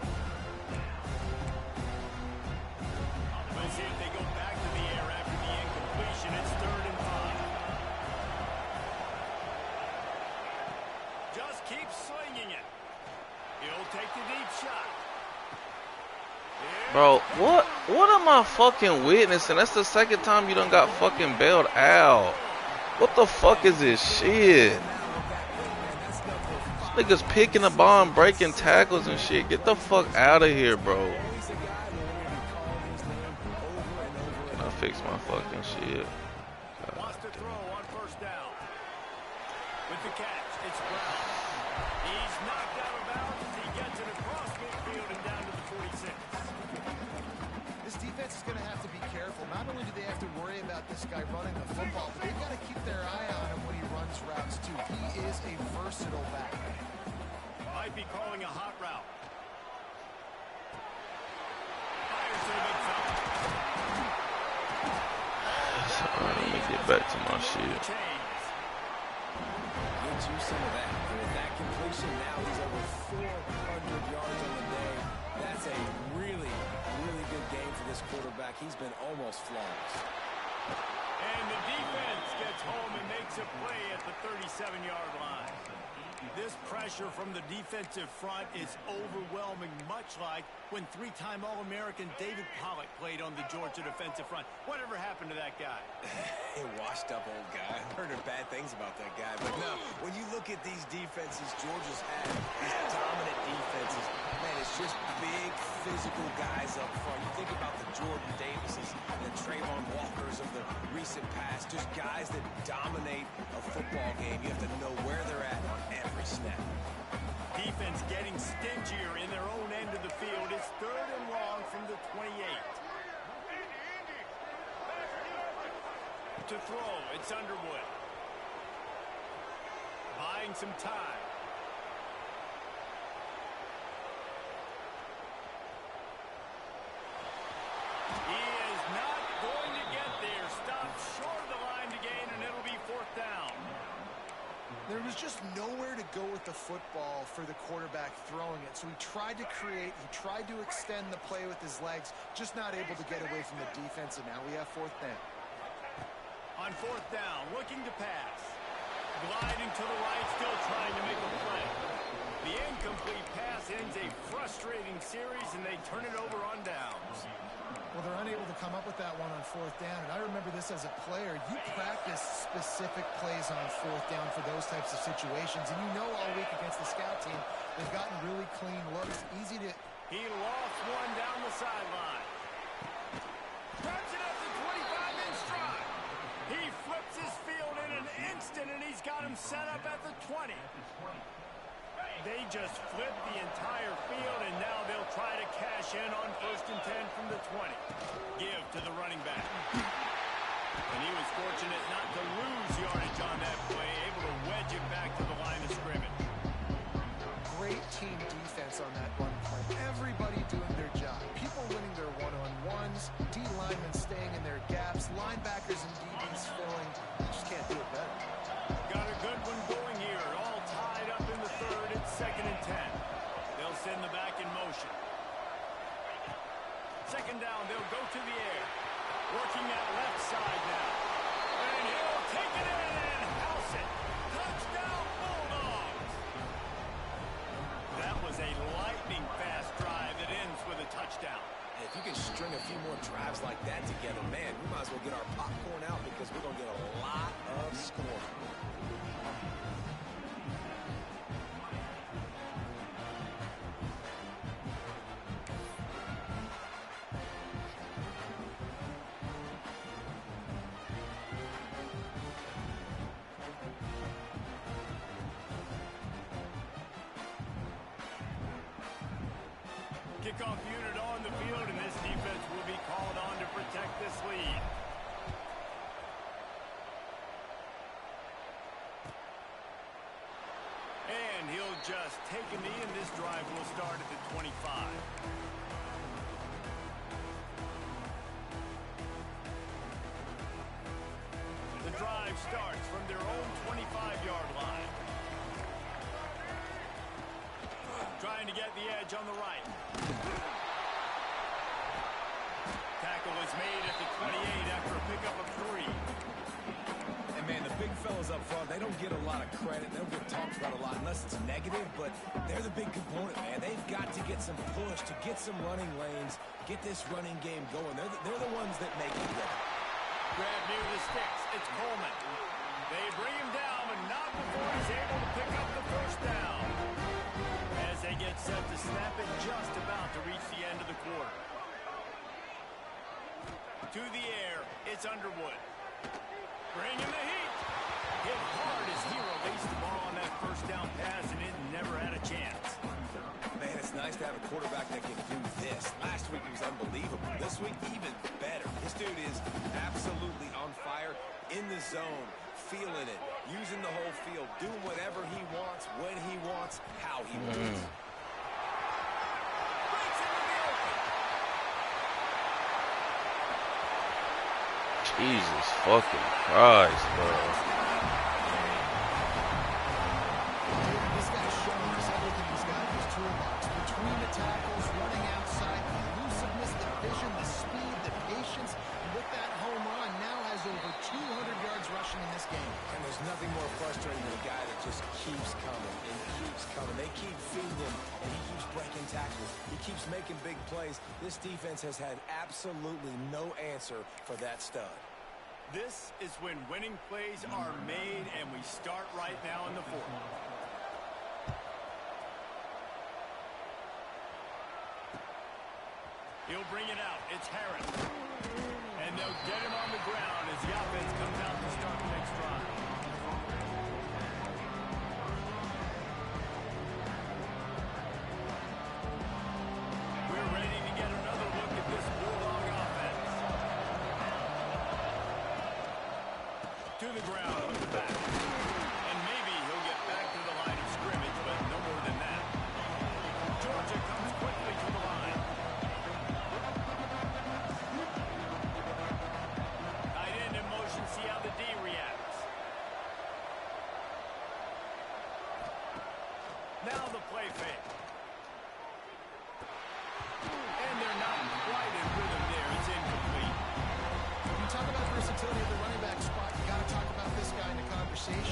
Let's see if they go back to the air after the incompletion. It's 3rd and 5. Just keep slinging it. He'll take the deep shot. Bro, what am I fucking witnessing? That's the 2nd time you done got fucking bailed out. What the fuck is this shit? This nigga's picking the ball and breaking tackles and shit. Get the fuck out of here, bro. Can I fix my fucking shit? Wants to throw on 1st down. With the catch, it's Brown. He's knocked out of bounds as he gets it across midfield and down to the 46. This defense is going to have to be careful. Not only do they have to worry about this guy running the football, but they've got to keep their eye on him when he runs routes, too. He is a versatile back. Might be calling a hot route. Fires to the midfield. Alright, let me get back to my shit. Chains. Gets you some of that. And with that completion, now he's over 400 yards on the day. That's a really, really good game for this quarterback. He's been almost flawless. And the defense gets home and makes a play at the 37-yard line. This pressure from the defensive front is overwhelming, much like when 3-time All-American David Pollock played on the Georgia defensive front. Whatever happened to that guy? A washed-up old guy. I've heard bad things about that guy. But no, when you look at these defenses Georgia's had, these dominant defenses, man, it's just big, physical guys up front. You think about the Jordan Davises and the Trayvon Walkers of the recent past, just guys that dominate a football game. You have to know where they're at on every snap. Defense getting stingier in their own end of the field. It's 3rd and long from the 28. To throw, it's Underwood. Buying some time. He is not going to get there. Stopped short of the line to gain, and it'll be 4th down. There was just nowhere to go with the football for the quarterback throwing it. So he tried to create, he tried to extend the play with his legs, just not able to get away from the defense, and now we have 4th down. On 4th down, looking to pass. Gliding to the right, still trying to make a play. The incomplete pass ends a frustrating series, and they turn it over on downs. Well, they're unable to come up with that one on 4th down, and I remember this as a player. You practice specific plays on 4th down for those types of situations, and you know all week against the scout team, they've gotten really clean looks. Easy to... He lost one down the sideline. Grabs it up to 25 in stride. He flips his field in an instant, and he's got him set up at the 20. They just flipped the entire field, and now they'll try to cash in on 1st and 10 from the 20. Give to the running back. And he was fortunate not to lose yardage on that play, able to wedge it back to the line of scrimmage. Great team defense on that run play. Everybody doing their job. People winning their one-on-ones, D linemen staying in their gaps, linebackers and DBs filling. Just can't do it better. Got a good one going here. All tied up in the third. It's 2nd and 10. They'll send the back in motion. 2nd down. They'll go to the air. Working that left side now. And he'll take it in and house it. Touchdown, Bulldogs. That was a lightning-fast drive that ends with a touchdown. Hey, if you can string a few more drives like that together, man, we might as well get our popcorn out because we're going to get a lot of scoring. Kickoff unit on the field, and this defense will be called on to protect this lead. And he'll just take a knee, and this drive will start at the 25. The drive starts from their own 25-yard line. Trying to get the edge on the right. Tackle is made at the 28 after a pickup of 3. And, man, the big fellas up front, they don't get a lot of credit. They don't get talked about a lot unless it's negative, but they're the big component, man. They've got to get some push, to get some running lanes, get this running game going. They're the ones that make it together. Grab near the sticks. It's Coleman. They bring him down, but not before he's able to pick up the first down. As they get set to snap it, just about to reach the end of the quarter. To the air, it's Underwood. Bringing the heat. Hit hard as he released the ball on that first down pass, and it never had a chance. Man, it's nice to have a quarterback that can do this. Last week he was unbelievable. This week, even better. This dude is absolutely on fire, in the zone, feeling it, using the whole field, doing whatever he wants, when he wants, how he wants. Breaks into the open. Jesus fucking Christ, bro. This guy's showing us everything he's got in his toolbox. Between the tackles, running outside, the elusiveness, the vision, the speed, the patience. And with that home run, now has over 200 yards rushing in this game. And there's nothing more frustrating than a guy that just keeps coming and keeps coming. They keep feeding him, and he keeps breaking tackles. He keeps making big plays. This defense has had absolutely no answer for that stud. This is when winning plays are made, and we start right now in the fourth. He'll bring it out. It's Harris. And they'll get him on the ground as the offense comes out to start the next drive. We're ready to get another look at this Bulldog offense. To the ground with the back. And maybe he'll get back to the line of scrimmage, but no more than that. Georgia comes quickly to the line. Tight end in motion, see how the D reacts. Now the play fake. And they're not quite in rhythm there. It's incomplete. When you talk about versatility at the running back spot, you got to talk about this guy in the conversation.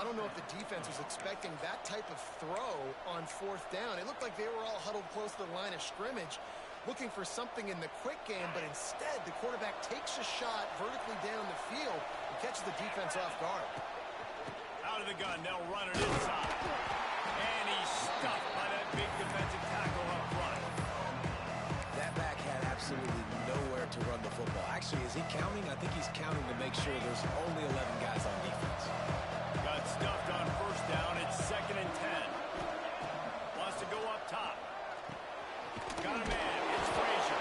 I don't know if the defense was expecting that type of throw on 4th down. It looked like they were all huddled close to the line of scrimmage, looking for something in the quick game, but instead the quarterback takes a shot vertically down the field and catches the defense off guard. Out of the gun, they'll run it inside. And he's stuffed by that big defensive tackle up front. That back had absolutely nowhere to run the football. Actually, is he counting? I think he's counting to make sure there's only 11 guys on defense. Got stuffed on 1st down. It's 2nd and 10. Wants to go up top. Got a man. It's Frazier.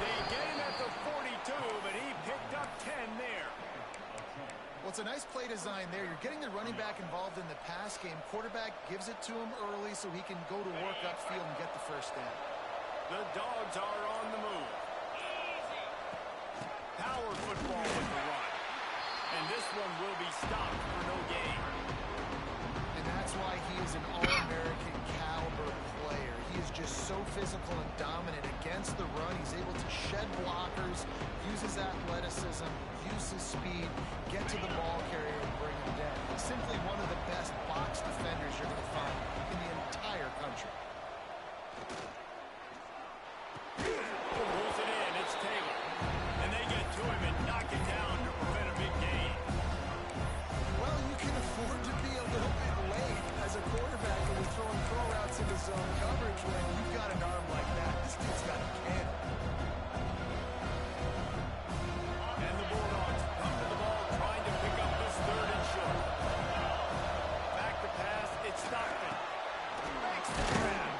They get him at the 42, but he picked up 10 there. Well, it's a nice play design there. You're getting the running back involved in the pass game. Quarterback gives it to him early so he can go to work upfield and get the 1st down. The Dogs are on the move. Power football with the run. And this one will be stopped for no gain. And that's why he is an All-American caliber player. He is just so physical and dominant against the run. He's able to shed blockers, use his athleticism, use his speed, get to the ball carrier and bring him down. He's simply one of the best box defenders you're going to find in the entire country. Pulls it in. It's Taylor. And they get to him and knock it down to prevent a big gain. Well, you can afford to be a little bit late as a quarterback when you're throwing throw routes into zone coverage when you've got an arm like that. This dude's got a cannon. And the Bulldogs come to the ball trying to pick up this 3rd and short. Back to pass. It's Stockton. Makes the grab.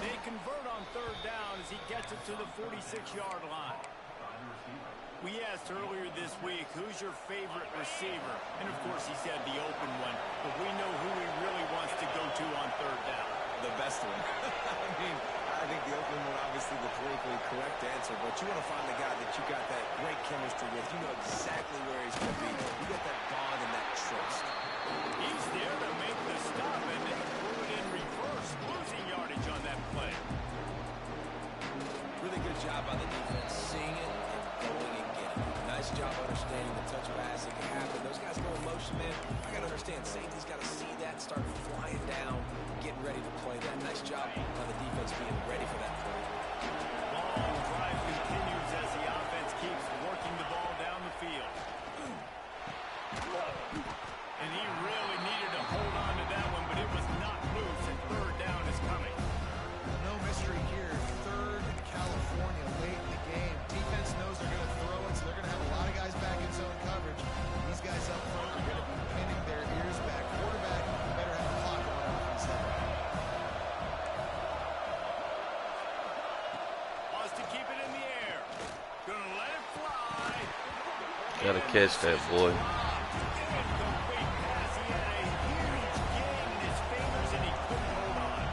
They convert on 3rd down as he gets it to the 46-yard line. We asked earlier this week, who's your favorite receiver? And, of course, he said the open one. But we know who he really wants to go to on 3rd down. The best one. I think the open one, obviously the politically correct answer, but you want to find the guy that you got that great chemistry with. You know exactly where he's going to be. You got that bond and that trust. He's there to make the stop and then threw it in reverse, losing yardage on that play. Really good job by the defense, seeing it and going and getting it. Nice job understanding the touch passing can happen. Those guys go in motion, man. I got to understand, safety's got to see that, start flying down, getting ready to play that. Nice job by the defense being ready for that play. Long drive continues as the offense keeps working the ball down the field. And he really needed to hold on to that one, but it was not loose, and 3rd down is coming. No mystery here. 3rd and California late in the game. Defense knows they're going to throw it, so they're going to have a lot of guys back in zone coverage. These guys up front are going to be pinning their ears back. Quarterback better have the clock on his head. Wants to keep it in the air. Gonna let it fly. Gotta catch that, boy. Incomplete pass. He had a huge gain in his fingers, and he couldn't hold on.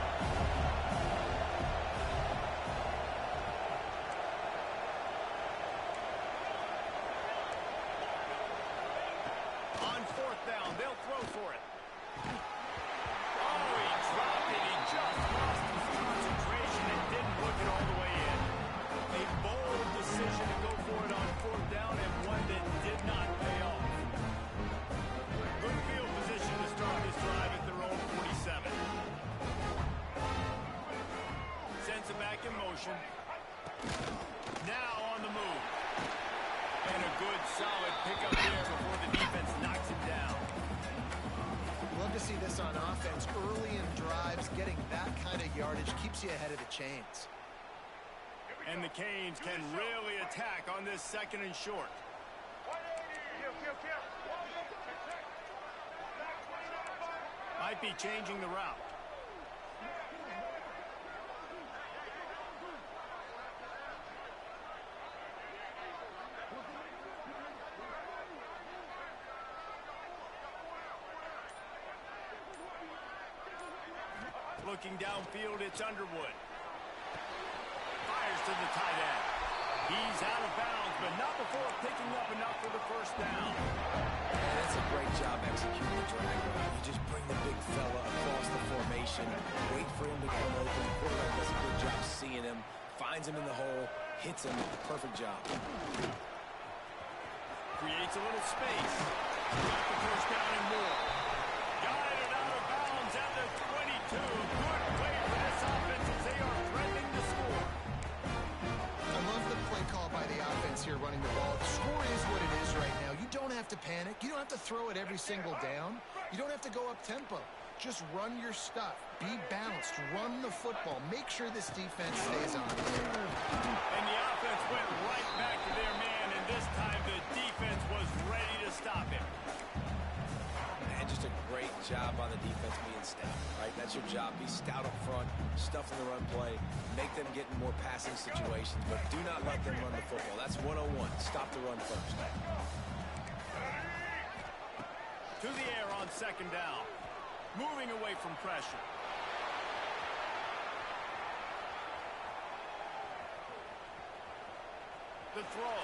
On 4th down, they'll throw for it. Oh, he dropped it. He just lost his concentration and didn't look it all the way in. A bold decision to go for it on 4th down, and one that did not pay off. Good field position to start this drive at their own 47. Sends it back in motion. Now on the move. And a good, solid pickup there before the defense knocks him down. Love to see this on offense. Early in drives, getting that kind of yardage keeps you ahead of the chains. And the Canes can really attack on this 2nd and short. Might be changing the route. Looking downfield, it's Underwood. Fires to the tight end. He's out of bounds, but not before picking up enough for the 1st down. And that's a great job executing the drag route. You just bring the big fella across the formation, wait for him to come open. The quarterback does a good job seeing him, finds him in the hole, hits him. Perfect job. Creates a little space. Got the 1st down and more. panic. You don't have to throw it every single down. You don't have to go up tempo. Just run your stuff. Be balanced. Run the football. Make sure this defense stays on it. And the offense went right back to their man, and this time the defense was ready to stop him. And just a great job on the defense being stout, right? That's your job. Be stout up front, stuff in the run play, make them get in more passing situations, but do not let them run the football. That's 101. Stop the run first. To the air on second down. Moving away from pressure. The throw.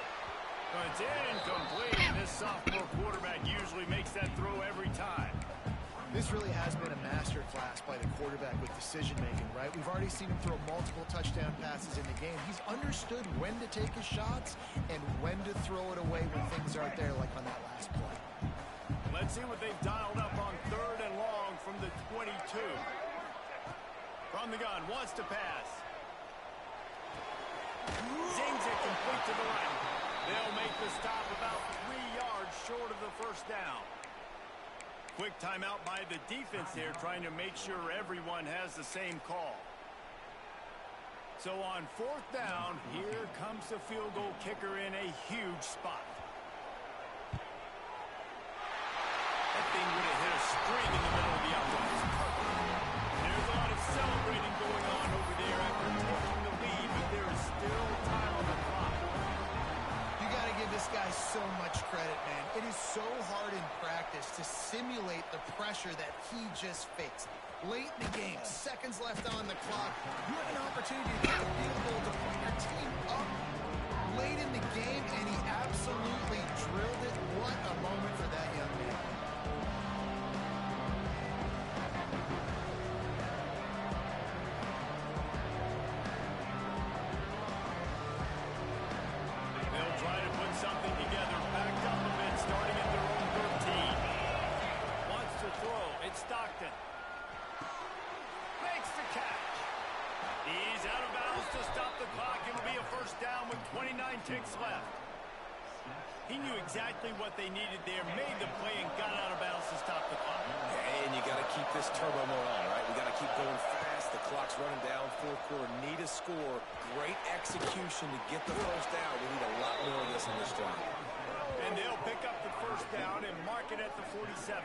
It's incomplete. This sophomore quarterback usually makes that throw every time. This really has been a master class by the quarterback with decision-making, right? We've already seen him throw multiple touchdown passes in the game. He's understood when to take his shots and when to throw it away when things aren't there, like on that last play. Let's see what they've dialed up on 3rd and long from the 22. From the gun, wants to pass. Zings it complete to the right. They'll make the stop about 3 yards short of the first down. Quick timeout by the defense there, trying to make sure everyone has the same call. So on 4th down, here comes the field goal kicker in a huge spot. That thing would have hit a string in the middle of the offense. There's a lot of celebrating going on over there after taking the lead, but there is still time on the clock. You got to give this guy so much credit, man. It is so hard in practice to simulate the pressure that he just faced. Late in the game, seconds left on the clock, you have an opportunity to get a field goal to put your team up late in the game, and he absolutely drilled it. What a moment for that young man. They'll try to put something together, backed up a bit, starting at their own 13. Wants to throw. It's Stockton. Makes the catch. He's out of bounds to stop the clock. It'll be a first down with 29 ticks left. He knew exactly what they needed there, made the play, and got out of bounds to stop the clock. And you got to keep this turbo mode on, right? We got to keep going fast. The clock's running down. 4th quarter, need a score. Great execution to get the first down. We need a lot more of this in this drive. And they'll pick up the first down and mark it at the 47.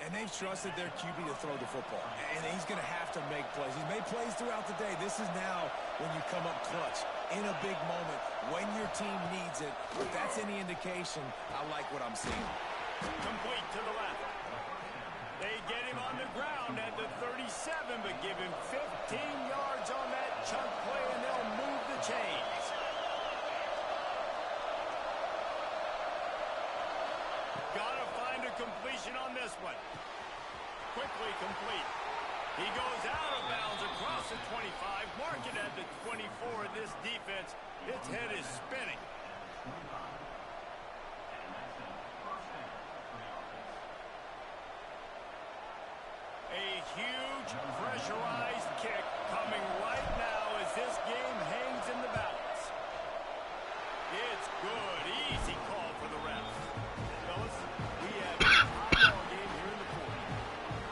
And they've trusted their QB to throw the football. And he's going to have to make plays. He's made plays throughout the day. This is now when you come up clutch in a big moment when your team needs it. If that's any indication, I like what I'm seeing. Complete to the left. They get him on the ground at the 37, but give him 15 yards on that chunk play, and they'll move the chains. Gotta find a completion on this one. Quickly complete. He goes out of bounds across the 25, mark it at the 24. This defense, its head is spinning. A huge pressurized kick coming right now as this game hangs in the balance. It's good. Easy call for the refs. Fellas, we have a high ball game here in the 4th.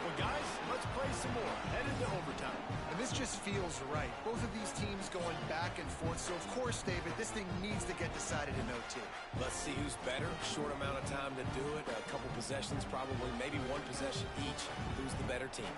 Well, guys, let's play some more. Headed to overtime. And this just feels right. Both of these teams going back and forth. So, of course, David, this thing needs to get decided in OT. Let's see who's better. Short amount of time to do it. A couple possessions, probably maybe one possession each. Who's the better team?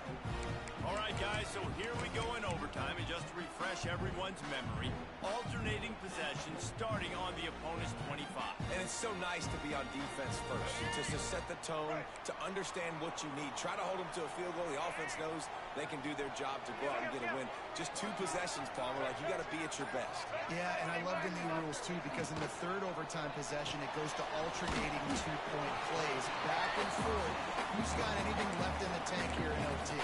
All right, guys, so here we go in overtime. And just to refresh everyone's memory, alternating possessions starting on the opponent's 25. And it's so nice to be on defense first, just to set the tone, to understand what you need. Try to hold them to a field goal. The offense knows they can do their job to go out and get a win. Just 2 possessions, Palmer. Like, you got to be at your best. Yeah, and I love the new rules, too, because in the 3rd overtime possession, it goes to alternating 2-point plays. Back and forth. Who's got anything left in the tank here in OT?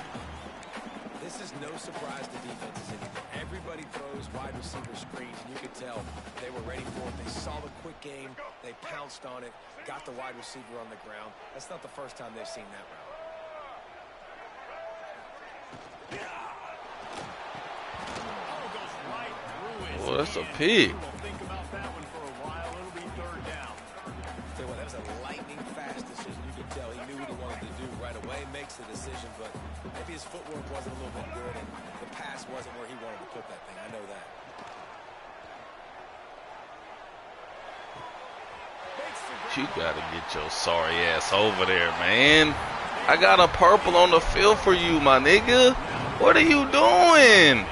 This is no surprise to defenses anymore. Everybody throws wide receiver screens, and you could tell they were ready for it. They saw the quick game. They pounced on it, got the wide receiver on the ground. That's not the first time they've seen that route. Oh, that's a pig. We'll think about that one for a while. It'll be 3rd down. Tell you makes the decision, but maybe his footwork wasn't a little bit good, and the pass wasn't where he wanted to put that thing. I know that. You gotta get your sorry ass over there, man. I got a purple on the field for you, my nigga. What are you doing?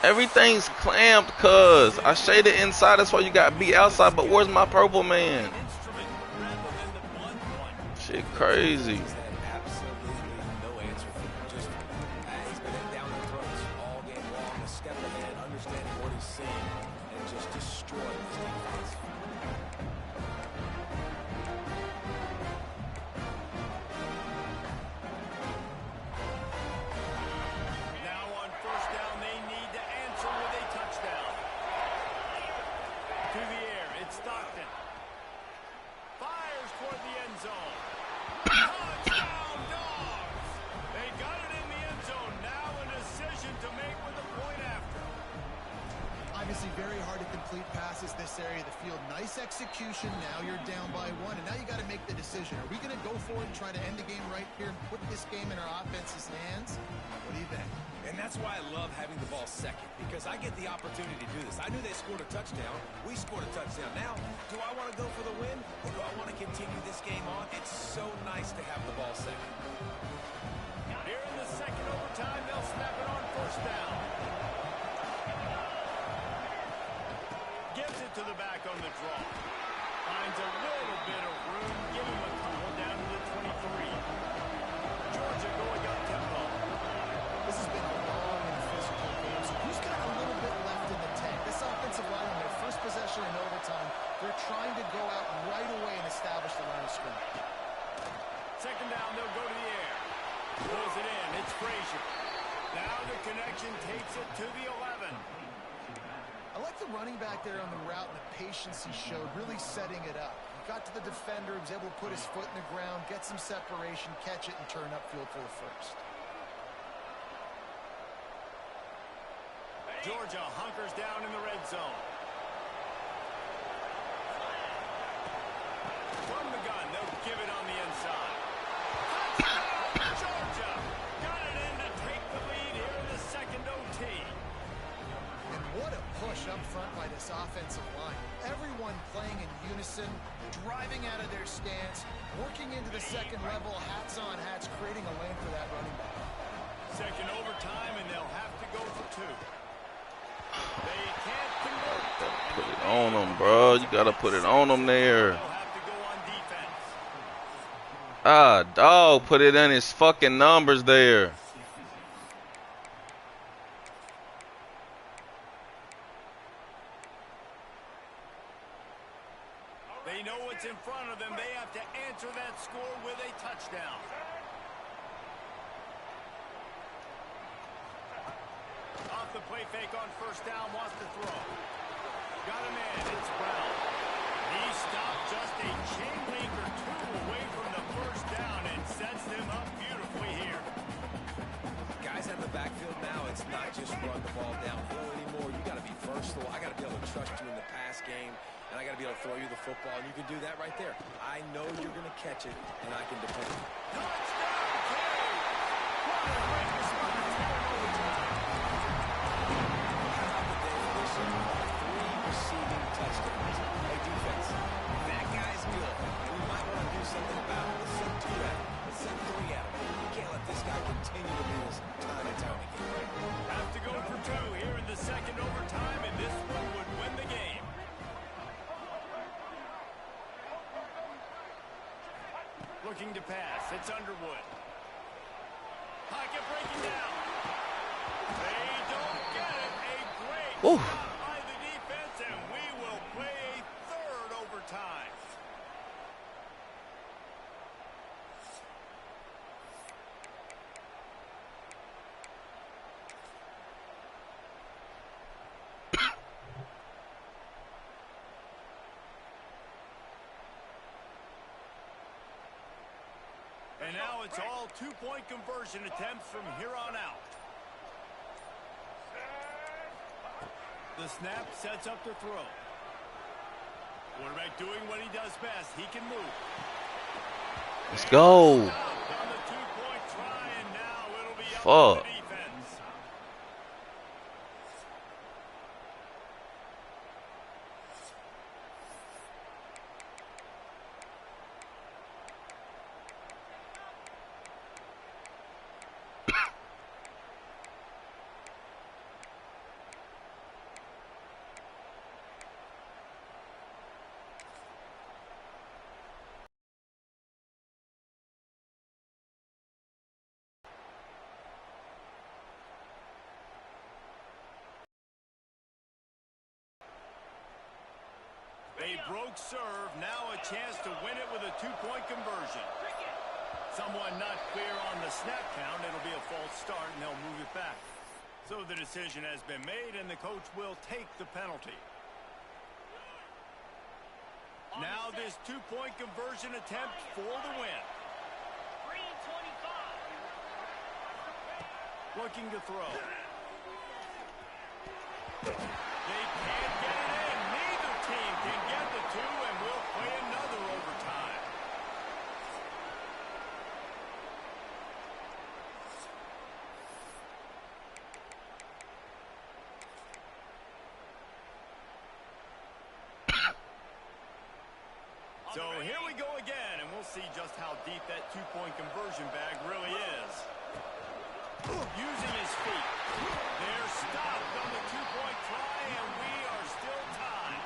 Everything's clamped, cuz. I shaded inside, that's why you got beat outside, but where's my purple man? Shit crazy. Absolutely no answer for him. Just, he's been down their throats all game long. A step ahead, understanding what he's seeing, and just destroying his defense. Now on first down, they need to answer with a touchdown. To the air, it's Stockton. Fires toward the end zone. Touchdown, Dogs! They got it in the end zone. Now a decision to make with the point after. Obviously very hard to complete passes this area of the field. Nice execution. Now you're down by one, and now you got to make the decision. Are we going to go for it and try to end the game right here and put this game in our offense's hands? What do you think? And that's why I love having the ball second, because I get the opportunity to do this. I knew they scored a touchdown. We scored a touchdown. Now, do I want to go for the win, or do I want to continue this game on? It's so nice to have the ball second. Here in the second overtime, they'll snap it on first down. Gives it to the back on the draw. Finds a little bit of room. Give him a couple down to the 23. Georgia going up tempo. This has been a long and physical game, so who's got a little bit left in the tank? This offensive line, on their first possession in overtime, they're trying to go out right away and establish the line of scrimmage. Second down, they'll go to the air. Pulls it in. It's Frazier. Now the connection takes it to the 11. I like the running back there on the route and the patience he showed, really setting it up. He got to the defender, he was able to put his foot in the ground, get some separation, catch it, and turn upfield for the first. Georgia hunkers down in the red zone. From the gun, they'll give it on the inside. Touchdown, Georgia! Got it in to take the lead here in the second OT. And what a push up front by this offensive line. Everyone playing in unison, driving out of their stance, working into the second level, hats on hats, creating a lane for that running back. Second overtime, and they'll have to go for two. They can't convert. Put it on them, bro. You gotta put it on them there. They'll have to go on defense. Ah, dog, put it in his fucking numbers there. They know what's in front of them. They have to answer that score with a touchdown. Off the play fake on first down, wants to throw. Got him in. It's Brown. He stopped just a chain link or two away from the first down and sets them up beautifully here. Guys out of the backfield now, it's not just run the ball downhill anymore. You got to be versatile. I got to be able to trust you in the pass game, and I got to be able to throw you the football, and you can do that right there. I know you're going to catch it, and I can depend on it. Touchdown, Cade! What a great response here in overtime. How about the day for this year? 3 receiving touchdowns. Hey, defense, that guy's good, and we might want to do something about it. Let's send 2 at him. Let's send 3 at him. You can't let this guy continue to do this time and time again. Have to go for two here in the second overtime, and this one would win the game. Looking to pass. It's Underwood. Pocket breaking down. They don't get it. A great Woo. stop by the defense, and we will play a third overtime. And now it's all two-point conversion attempts from here on out. The snap sets up the throw. Quarterback doing what he does best. He can move. Let's go. On the two-point try, and now it'll be up to Fuck. the defense. They broke serve, now a chance to win it with a two-point conversion. Someone not clear on the snap count. It'll be a false start, and they'll move it back. So the decision has been made, and the coach will take the penalty. Now this two-point conversion attempt for the win. Looking to throw. They can't get it in. Neither team can get the two, and we'll play another overtime. So here we go again, and we'll see just how deep that two-point conversion bag really is. Using his feet. They're stopped on the two-point try, and we are still tied.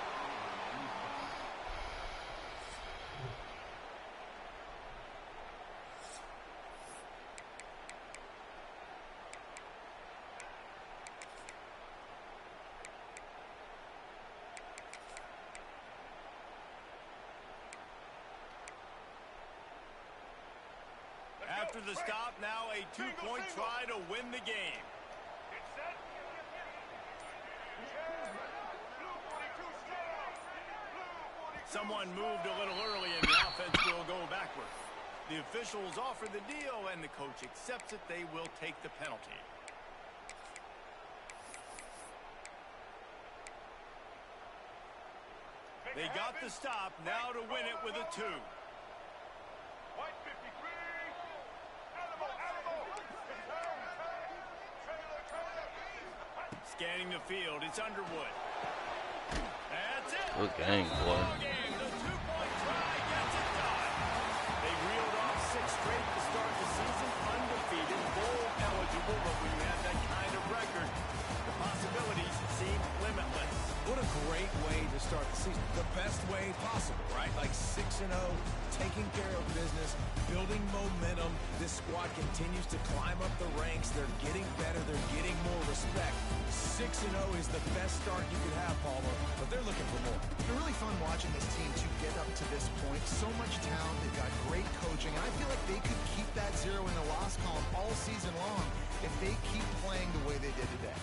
After the stop, now a two-point try to win the game. Someone moved a little early and the offense will go backward. The officials offer the deal and the coach accepts it. They will take the penalty. They got the stop, now to win it with a two. Scanning the field, it's Underwood. That's it. Good game, boy. The two-point try gets it done. They reeled off 6 straight to start the season, undefeated, bowl eligible, but when you have that kind of record, the possibilities seem limitless. What a great way to start the season. The best way possible, right? Like 6-0, taking care of business, building momentum. This squad continues to climb up the ranks. They're getting better. They're getting more respect. 6-0 is the best start you could have, Palmer, but they're looking for more. It's been really fun watching this team to get up to this point. So much talent. They've got great coaching. And I feel like they could keep that 0 in the loss column all season long if they keep playing the way they did today.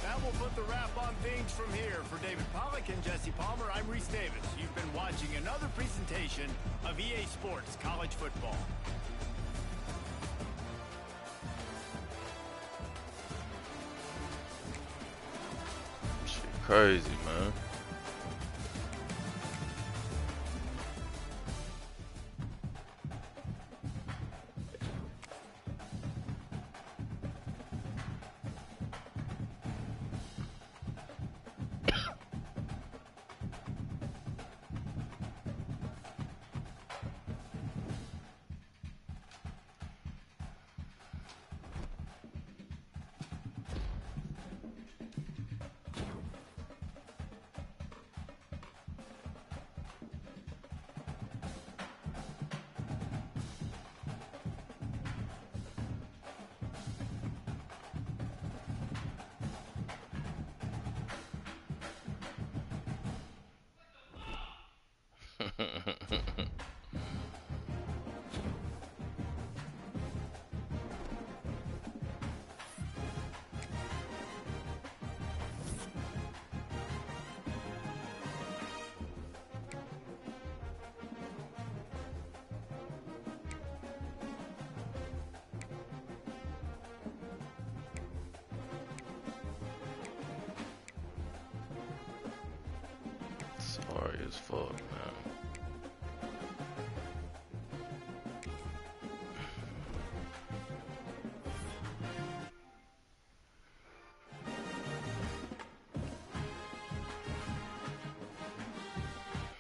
That will put the wrap on things from here. For David Pollack and Jesse Palmer, I'm Reese Davis. You've been watching another presentation of EA Sports College Football. Shit crazy, man. Sorry as fuck, man.